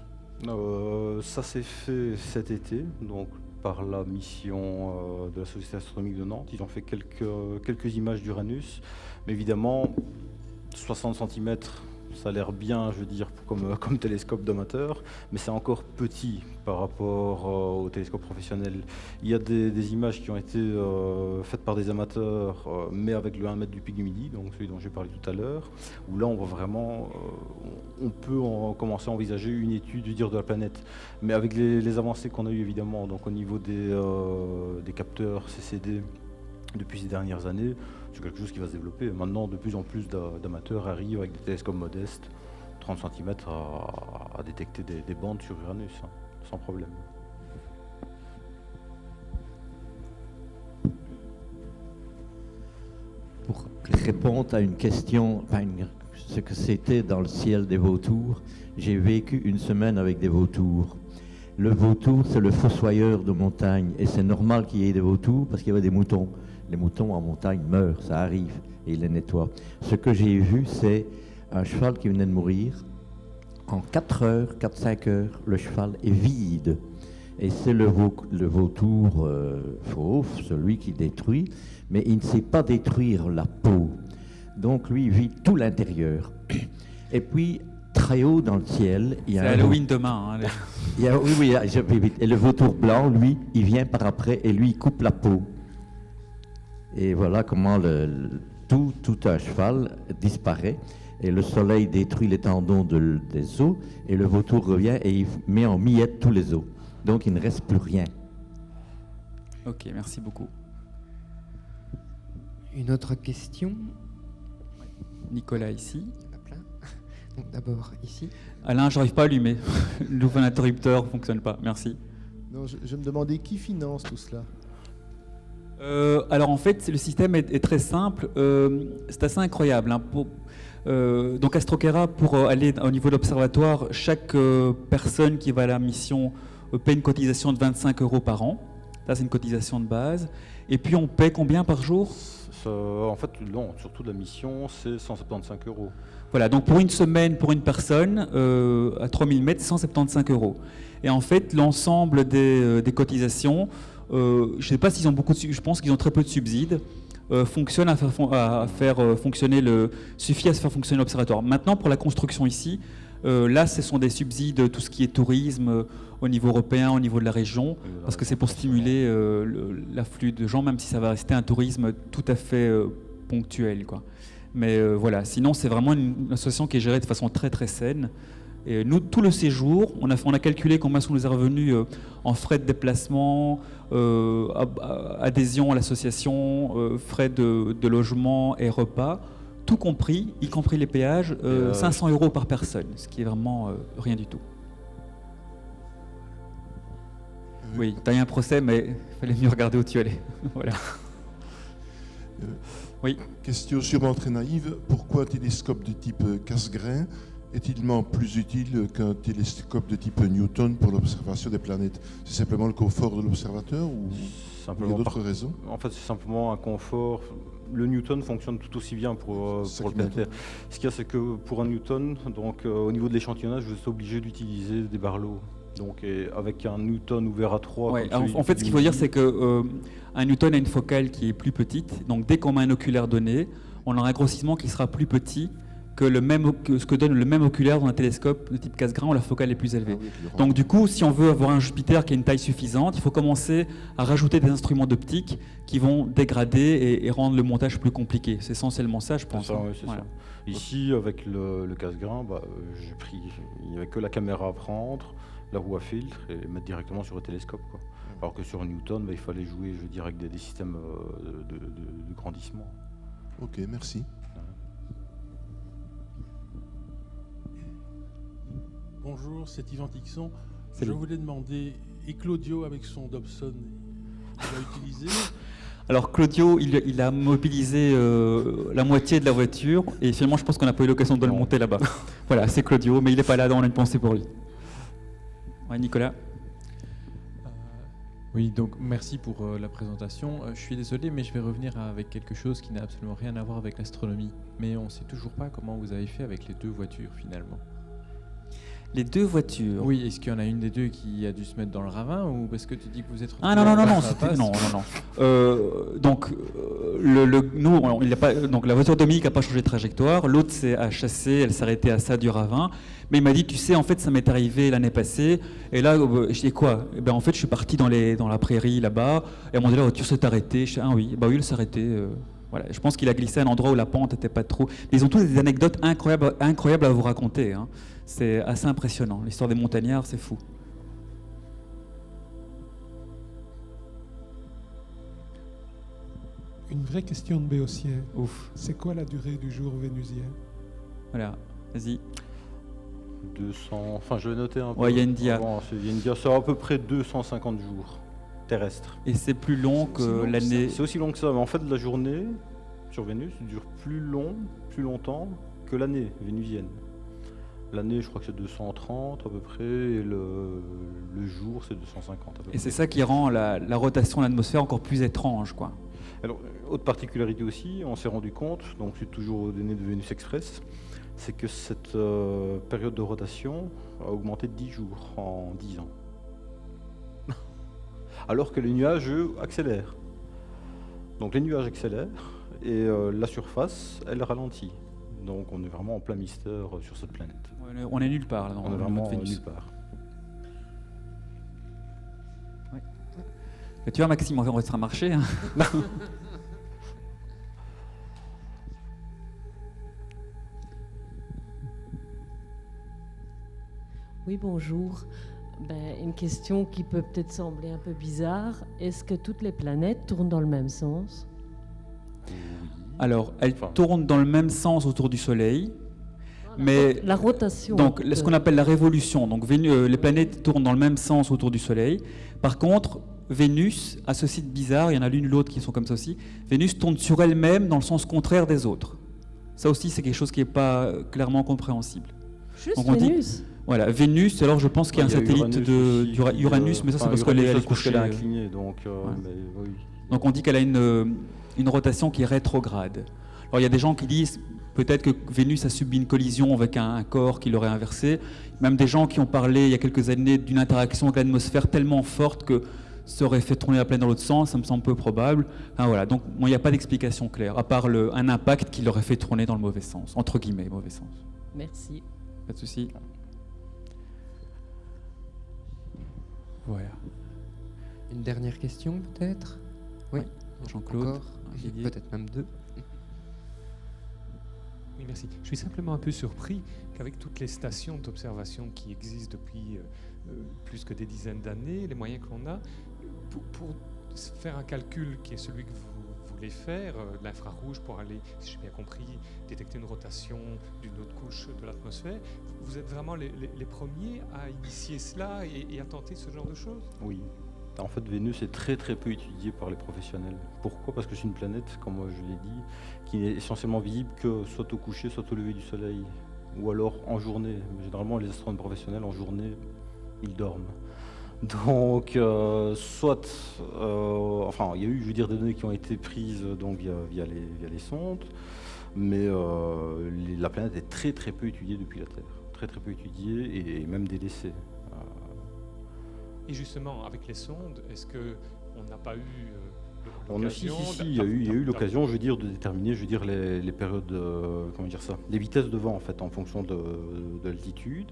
Ça s'est fait cet été, donc par la mission de la Société astronomique de Nantes. Ils ont fait quelques images d'Uranus, mais évidemment 60 cm, ça a l'air bien, je veux dire, comme télescope d'amateur, mais c'est encore petit par rapport au télescope professionnel. Il y a des images qui ont été faites par des amateurs, mais avec le 1 mètre du pic du Midi, donc celui dont j'ai parlé tout à l'heure, où là on voit vraiment, on peut commencer à envisager une étude du dire de la planète. Mais avec les avancées qu'on a eues évidemment, donc au niveau des capteurs CCD depuis ces dernières années, c'est quelque chose qui va se développer. Maintenant, de plus en plus d'amateurs arrivent avec des télescopes modestes, 30 cm, à détecter des bandes sur Uranus, hein, sans problème. Pour répondre à une question, ce que c'était dans le ciel des vautours, j'ai vécu une semaine avec des vautours. Le vautour, c'est le fossoyeur de montagne, et c'est normal qu'il y ait des vautours parce qu'il y avait des moutons. Les moutons en montagne meurent, ça arrive, et ils les nettoient. Ce que j'ai vu, c'est un cheval qui venait de mourir. En 4-5 heures, le cheval est vide. Et c'est le vautour fauve, celui qui détruit, mais il ne sait pas détruire la peau. Donc lui, il vide tout l'intérieur. Et puis, très haut dans le ciel, il y a c'est Halloween demain. Hein, oui, je vais vite. Et le vautour blanc, lui, il vient par après et lui, il coupe la peau. Et voilà comment tout un cheval disparaît. Et le soleil détruit les tendons des os. Et le vautour revient et il met en miettes tous les os. Donc il ne reste plus rien. Ok, merci beaucoup. Une autre question? Nicolas ici. Il y en a plein. Donc d'abord ici. Alain, j'arrive pas à allumer. Le nouvel interrupteur ne fonctionne pas. Merci. Non, je me demandais qui finance tout cela. Alors en fait, le système est très simple. C'est assez incroyable. Hein. Donc Astroquera, pour aller au niveau de l'observatoire, chaque personne qui va à la mission paie une cotisation de 25 € par an. Ça, c'est une cotisation de base. Et puis on paie combien par jour? En fait, non, surtout la mission, c'est 175 €. Voilà, donc pour une semaine, pour une personne, à 3000 mètres, 175 €. Et en fait, l'ensemble des cotisations, je ne sais pas s'ils ont beaucoup de je pense qu'ils ont très peu de subsides, fonctionne suffit à se faire fonctionner l'observatoire. Maintenant, pour la construction ici, là, ce sont des subsides, tout ce qui est tourisme au niveau européen, au niveau de la région, parce que c'est pour stimuler l'afflux de gens, même si ça va rester un tourisme tout à fait ponctuel, quoi. Mais voilà, sinon c'est vraiment une association qui est gérée de façon très très saine. Et nous, tout le séjour, on a calculé combien sont nous est revenu en frais de déplacement, adhésion à l'association, frais de logement et repas, tout compris, y compris les péages, 500 € par personne, ce qui est vraiment rien du tout. Oui, tu as eu un procès, mais il fallait mieux regarder où tu allais. Voilà. Oui. Question sûrement très naïve, pourquoi un télescope de type Cassegrain est-il plus utile qu'un télescope de type Newton pour l'observation des planètes? C'est simplement le confort de l'observateur ou il y a d'autres raisons? En fait, c'est simplement un confort. Le Newton fonctionne tout aussi bien pour le planétaire. Ce qu'il y a, c'est que pour un Newton, donc, au niveau de l'échantillonnage, vous êtes obligé d'utiliser des barlots. Donc, avec un Newton ouvert à 3. Ouais, en fait, ce qu'il faut dire, c'est qu'un Newton a une focale qui est plus petite. Donc, dès qu'on met un oculaire donné, on aura un grossissement qui sera plus petit que ce que donne le même oculaire dans un télescope de type Cassegrain où la focale est plus élevée. Donc du coup, si on veut avoir un Jupiter qui a une taille suffisante, il faut commencer à rajouter des instruments d'optique qui vont dégrader et rendre le montage plus compliqué. C'est essentiellement ça, je pense. C'est ça, oui, c'est ça. Ici, avec le Cassegrain, il n'y avait que la caméra à prendre, la roue à filtre et mettre directement sur le télescope, quoi. Alors que sur Newton, il fallait jouer, je veux dire, avec des systèmes de grandissement. Ok, merci. Bonjour, c'est Yvan Tixon. Salut. Je voulais demander, et Claudio avec son Dobson, il l'a utilisé? Alors Claudio, il a mobilisé la moitié de la voiture et finalement je pense qu'on n'a pas eu l'occasion de le monter là-bas. Voilà, c'est Claudio, mais il n'est pas là, donc on a une pensée pour lui. Ouais, Nicolas? Oui, donc merci pour la présentation. Je suis désolé, mais je vais revenir avec quelque chose qui n'a absolument rien à voir avec l'astronomie. Mais on ne sait toujours pas comment vous avez fait avec les 2 voitures finalement. Les 2 voitures. Oui, est-ce qu'il y en a une des 2 qui a dû se mettre dans le ravin ou parce que tu dis que vous êtes... Ah non, donc, donc la voiture de Dominique n'a pas changé de trajectoire. L'autre a chassé, elle s'est arrêtée à ça du ravin. Mais il m'a dit, tu sais, en fait, ça m'est arrivé l'année passée. Et là, je dis quoi? Eh ben, en fait, je suis parti dans la prairie là-bas. Et à un moment donné, la voiture s'est arrêtée. Je dis, ah oui, bah oui, elle s'est arrêtée. Voilà. Je pense qu'il a glissé à un endroit où la pente n'était pas trop. Mais ils ont tous des anecdotes incroyables à vous raconter. Hein. C'est assez impressionnant. L'histoire des montagnards, c'est fou. Une vraie question de béotien. Ouf. C'est quoi la durée du jour vénusien? Voilà, vas-y. 200... Enfin, je vais noter un peu. Ouais, il y a une dia. Il y a une dia, c'est à peu près 250 jours terrestres. Et c'est plus long que l'année... C'est aussi long que ça, mais en fait, la journée sur Vénus dure plus longtemps que l'année vénusienne. L'année, je crois que c'est 230 à peu près, et le jour, c'est 250 à peu près. Et c'est ça qui rend la rotation de l'atmosphère encore plus étrange, quoi. Alors, autre particularité aussi, on s'est rendu compte, donc c'est toujours aux données de Vénus Express, c'est que cette période de rotation a augmenté de 10 jours en 10 ans. Alors que les nuages, eux, accélèrent. Donc les nuages accélèrent, et la surface, elle ralentit. Donc on est vraiment en plein mystère sur cette planète. On est nulle part, là, on est vraiment nulle part. Ouais. Et tu vois, Maxime, on va se marcher. Hein. Oui, bonjour. Une question qui peut peut-être sembler un peu bizarre. Est-ce que toutes les planètes tournent dans le même sens? Alors, elles tournent dans le même sens autour du Soleil. Mais la rotation. Donc, ce qu'on appelle la révolution. Donc, les planètes tournent dans le même sens autour du Soleil. Par contre, Vénus a ce site bizarre, il y en a l'une ou l'autre qui sont comme ça aussi. Vénus tourne sur elle-même dans le sens contraire des autres. Ça aussi, c'est quelque chose qui n'est pas clairement compréhensible. Juste donc, Vénus. Voilà, Vénus, alors je pense qu'il y a un satellite d'Uranus, mais ça c'est parce qu'elle est couchée. Elle est inclinée, donc, oui. Donc on dit qu'elle a une rotation qui est rétrograde. Alors il y a des gens qui disent peut-être que Vénus a subi une collision avec un corps qui l'aurait inversé. Même des gens qui ont parlé il y a quelques années d'une interaction avec l'atmosphère tellement forte que ça aurait fait tourner la planète dans l'autre sens, ça me semble peu probable. Enfin, voilà. Donc il n'y a pas d'explication claire, à part un impact qui l'aurait fait tourner dans le mauvais sens, entre guillemets, mauvais sens. Merci. Pas de souci. Voilà. Une dernière question peut-être? Oui, Jean-Claude. Peut-être même 2. Oui, merci. Je suis simplement un peu surpris qu'avec toutes les stations d'observation qui existent depuis plus que des dizaines d'années, les moyens que l'on a, pour faire un calcul qui est celui que vous voulez faire, l'infrarouge pour aller, si j'ai bien compris, détecter une rotation d'une autre couche de l'atmosphère, vous êtes vraiment les premiers à initier cela et à tenter ce genre de choses? Oui. En fait, Vénus est très très peu étudiée par les professionnels. Pourquoi? Parce que c'est une planète, comme je l'ai dit, qui n'est essentiellement visible que soit au coucher, soit au lever du soleil, ou alors en journée. Généralement, les astronomes professionnels, en journée, ils dorment. Donc, enfin, il y a eu, je veux dire, des données qui ont été prises donc, via les sondes, mais la planète est très très peu étudiée depuis la Terre. Très très peu étudiée et même délaissée. Et justement, avec les sondes, est-ce qu'on n'a pas eu l'occasion il y a eu l'occasion, je veux dire, de déterminer, je veux dire, les périodes, comment dire ça, les vitesses de vent en fait, en fonction de l'altitude.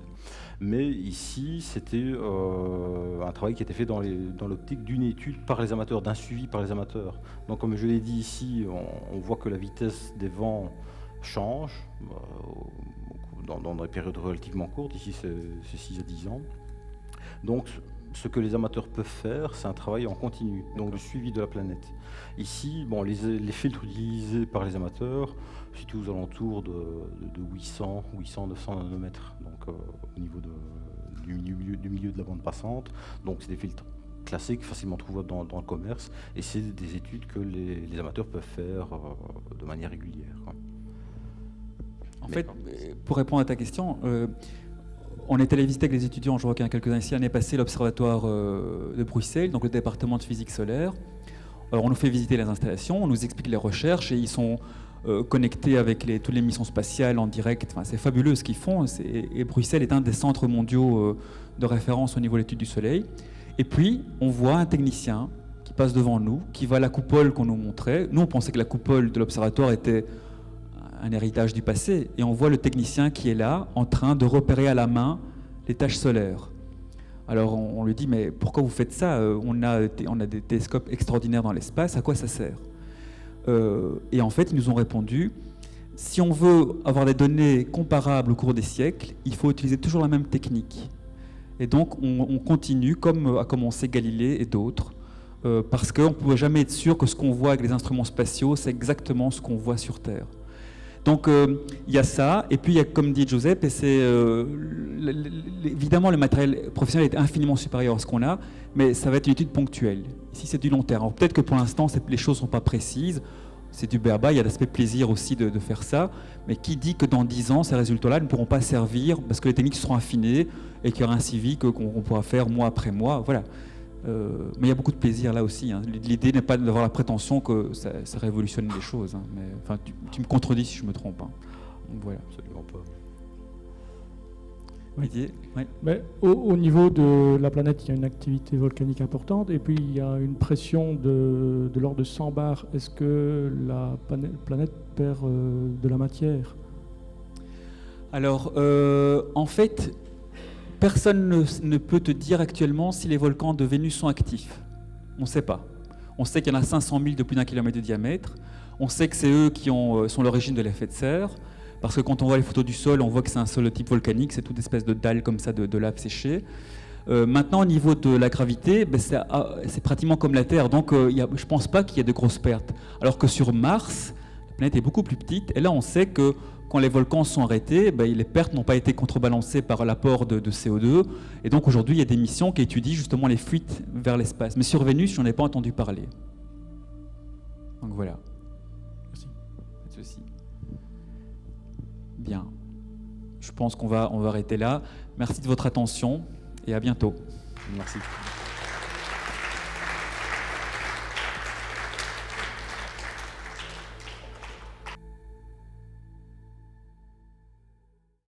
Mais ici, c'était un travail qui était fait dans l'optique d'une étude par les amateurs, d'un suivi par les amateurs. Donc, comme je l'ai dit ici, on voit que la vitesse des vents change dans des périodes relativement courtes. Ici, c'est 6 à 10 ans. Donc, ce que les amateurs peuvent faire, c'est un travail en continu, donc le suivi de la planète. Ici, bon, les filtres utilisés par les amateurs, c'était aux alentours de 800, 900 nanomètres, donc au niveau du milieu de la bande passante. Donc c'est des filtres classiques, facilement trouvables dans le commerce, et c'est des études que les amateurs peuvent faire de manière régulière. En fait, pour répondre à ta question, on est allé visiter avec les étudiants, je vois qu'il y en a quelques-uns ici, l'année passée, l'Observatoire de Bruxelles, donc le département de physique solaire. Alors, on nous fait visiter les installations, on nous explique les recherches et ils sont connectés avec toutes les missions spatiales en direct. Enfin, c'est fabuleux ce qu'ils font et Bruxelles est un des centres mondiaux de référence au niveau de l'étude du Soleil. Et puis, on voit un technicien qui passe devant nous, qui voit la coupole qu'on nous montrait. Nous, on pensait que la coupole de l'observatoire était un héritage du passé. Et on voit le technicien qui est là, en train de repérer à la main les taches solaires. Alors, on lui dit, mais pourquoi vous faites ça? On a des télescopes extraordinaires dans l'espace, à quoi ça sert? Et en fait, ils nous ont répondu, si on veut avoir des données comparables au cours des siècles, il faut utiliser toujours la même technique. Et donc, on continue, comme a commencé Galilée et d'autres, parce qu'on ne pouvait jamais être sûr que ce qu'on voit avec les instruments spatiaux, c'est exactement ce qu'on voit sur Terre. Donc, il y a ça, et puis il y a, comme dit Joseph, et c'est évidemment le matériel professionnel est infiniment supérieur à ce qu'on a, mais ça va être une étude ponctuelle. Ici, c'est du long terme. Peut-être que pour l'instant, les choses ne sont pas précises, c'est du béaba, il y a l'aspect plaisir aussi de faire ça, mais qui dit que dans 10 ans, ces résultats-là ne pourront pas servir parce que les techniques seront affinées et qu'il y aura un suivi qu'on pourra faire mois après mois, voilà. Mais il y a beaucoup de plaisir là aussi. Hein. L'idée n'est pas d'avoir la prétention que ça révolutionne les choses. Hein. Mais, enfin, tu me contredis si je me trompe. Hein. Donc, voilà. Absolument pas. Oui. Oui. Mais au niveau de la planète, il y a une activité volcanique importante et puis il y a une pression de l'ordre de 100 bars. Est-ce que la planète perd de la matière? Alors, en fait, personne ne peut te dire actuellement si les volcans de Vénus sont actifs. On ne sait pas. On sait qu'il y en a 500 000 de plus d'1 kilomètre de diamètre. On sait que c'est eux qui sont l'origine de l'effet de serre. Parce que quand on voit les photos du sol, on voit que c'est un sol de type volcanique, c'est toute espèce de dalle comme ça de lave séchée. Maintenant, au niveau de la gravité, c'est pratiquement comme la Terre, donc je ne pense pas qu'il y ait de grosses pertes. Alors que sur Mars, la planète est beaucoup plus petite, et là on sait que quand les volcans sont arrêtés, les pertes n'ont pas été contrebalancées par l'apport de CO2, et donc aujourd'hui il y a des missions qui étudient justement les fuites vers l'espace. Mais sur Vénus, je n'en ai pas entendu parler. Donc voilà. Merci. Ceci. Bien. Je pense qu'on va arrêter là. Merci de votre attention et à bientôt. Merci.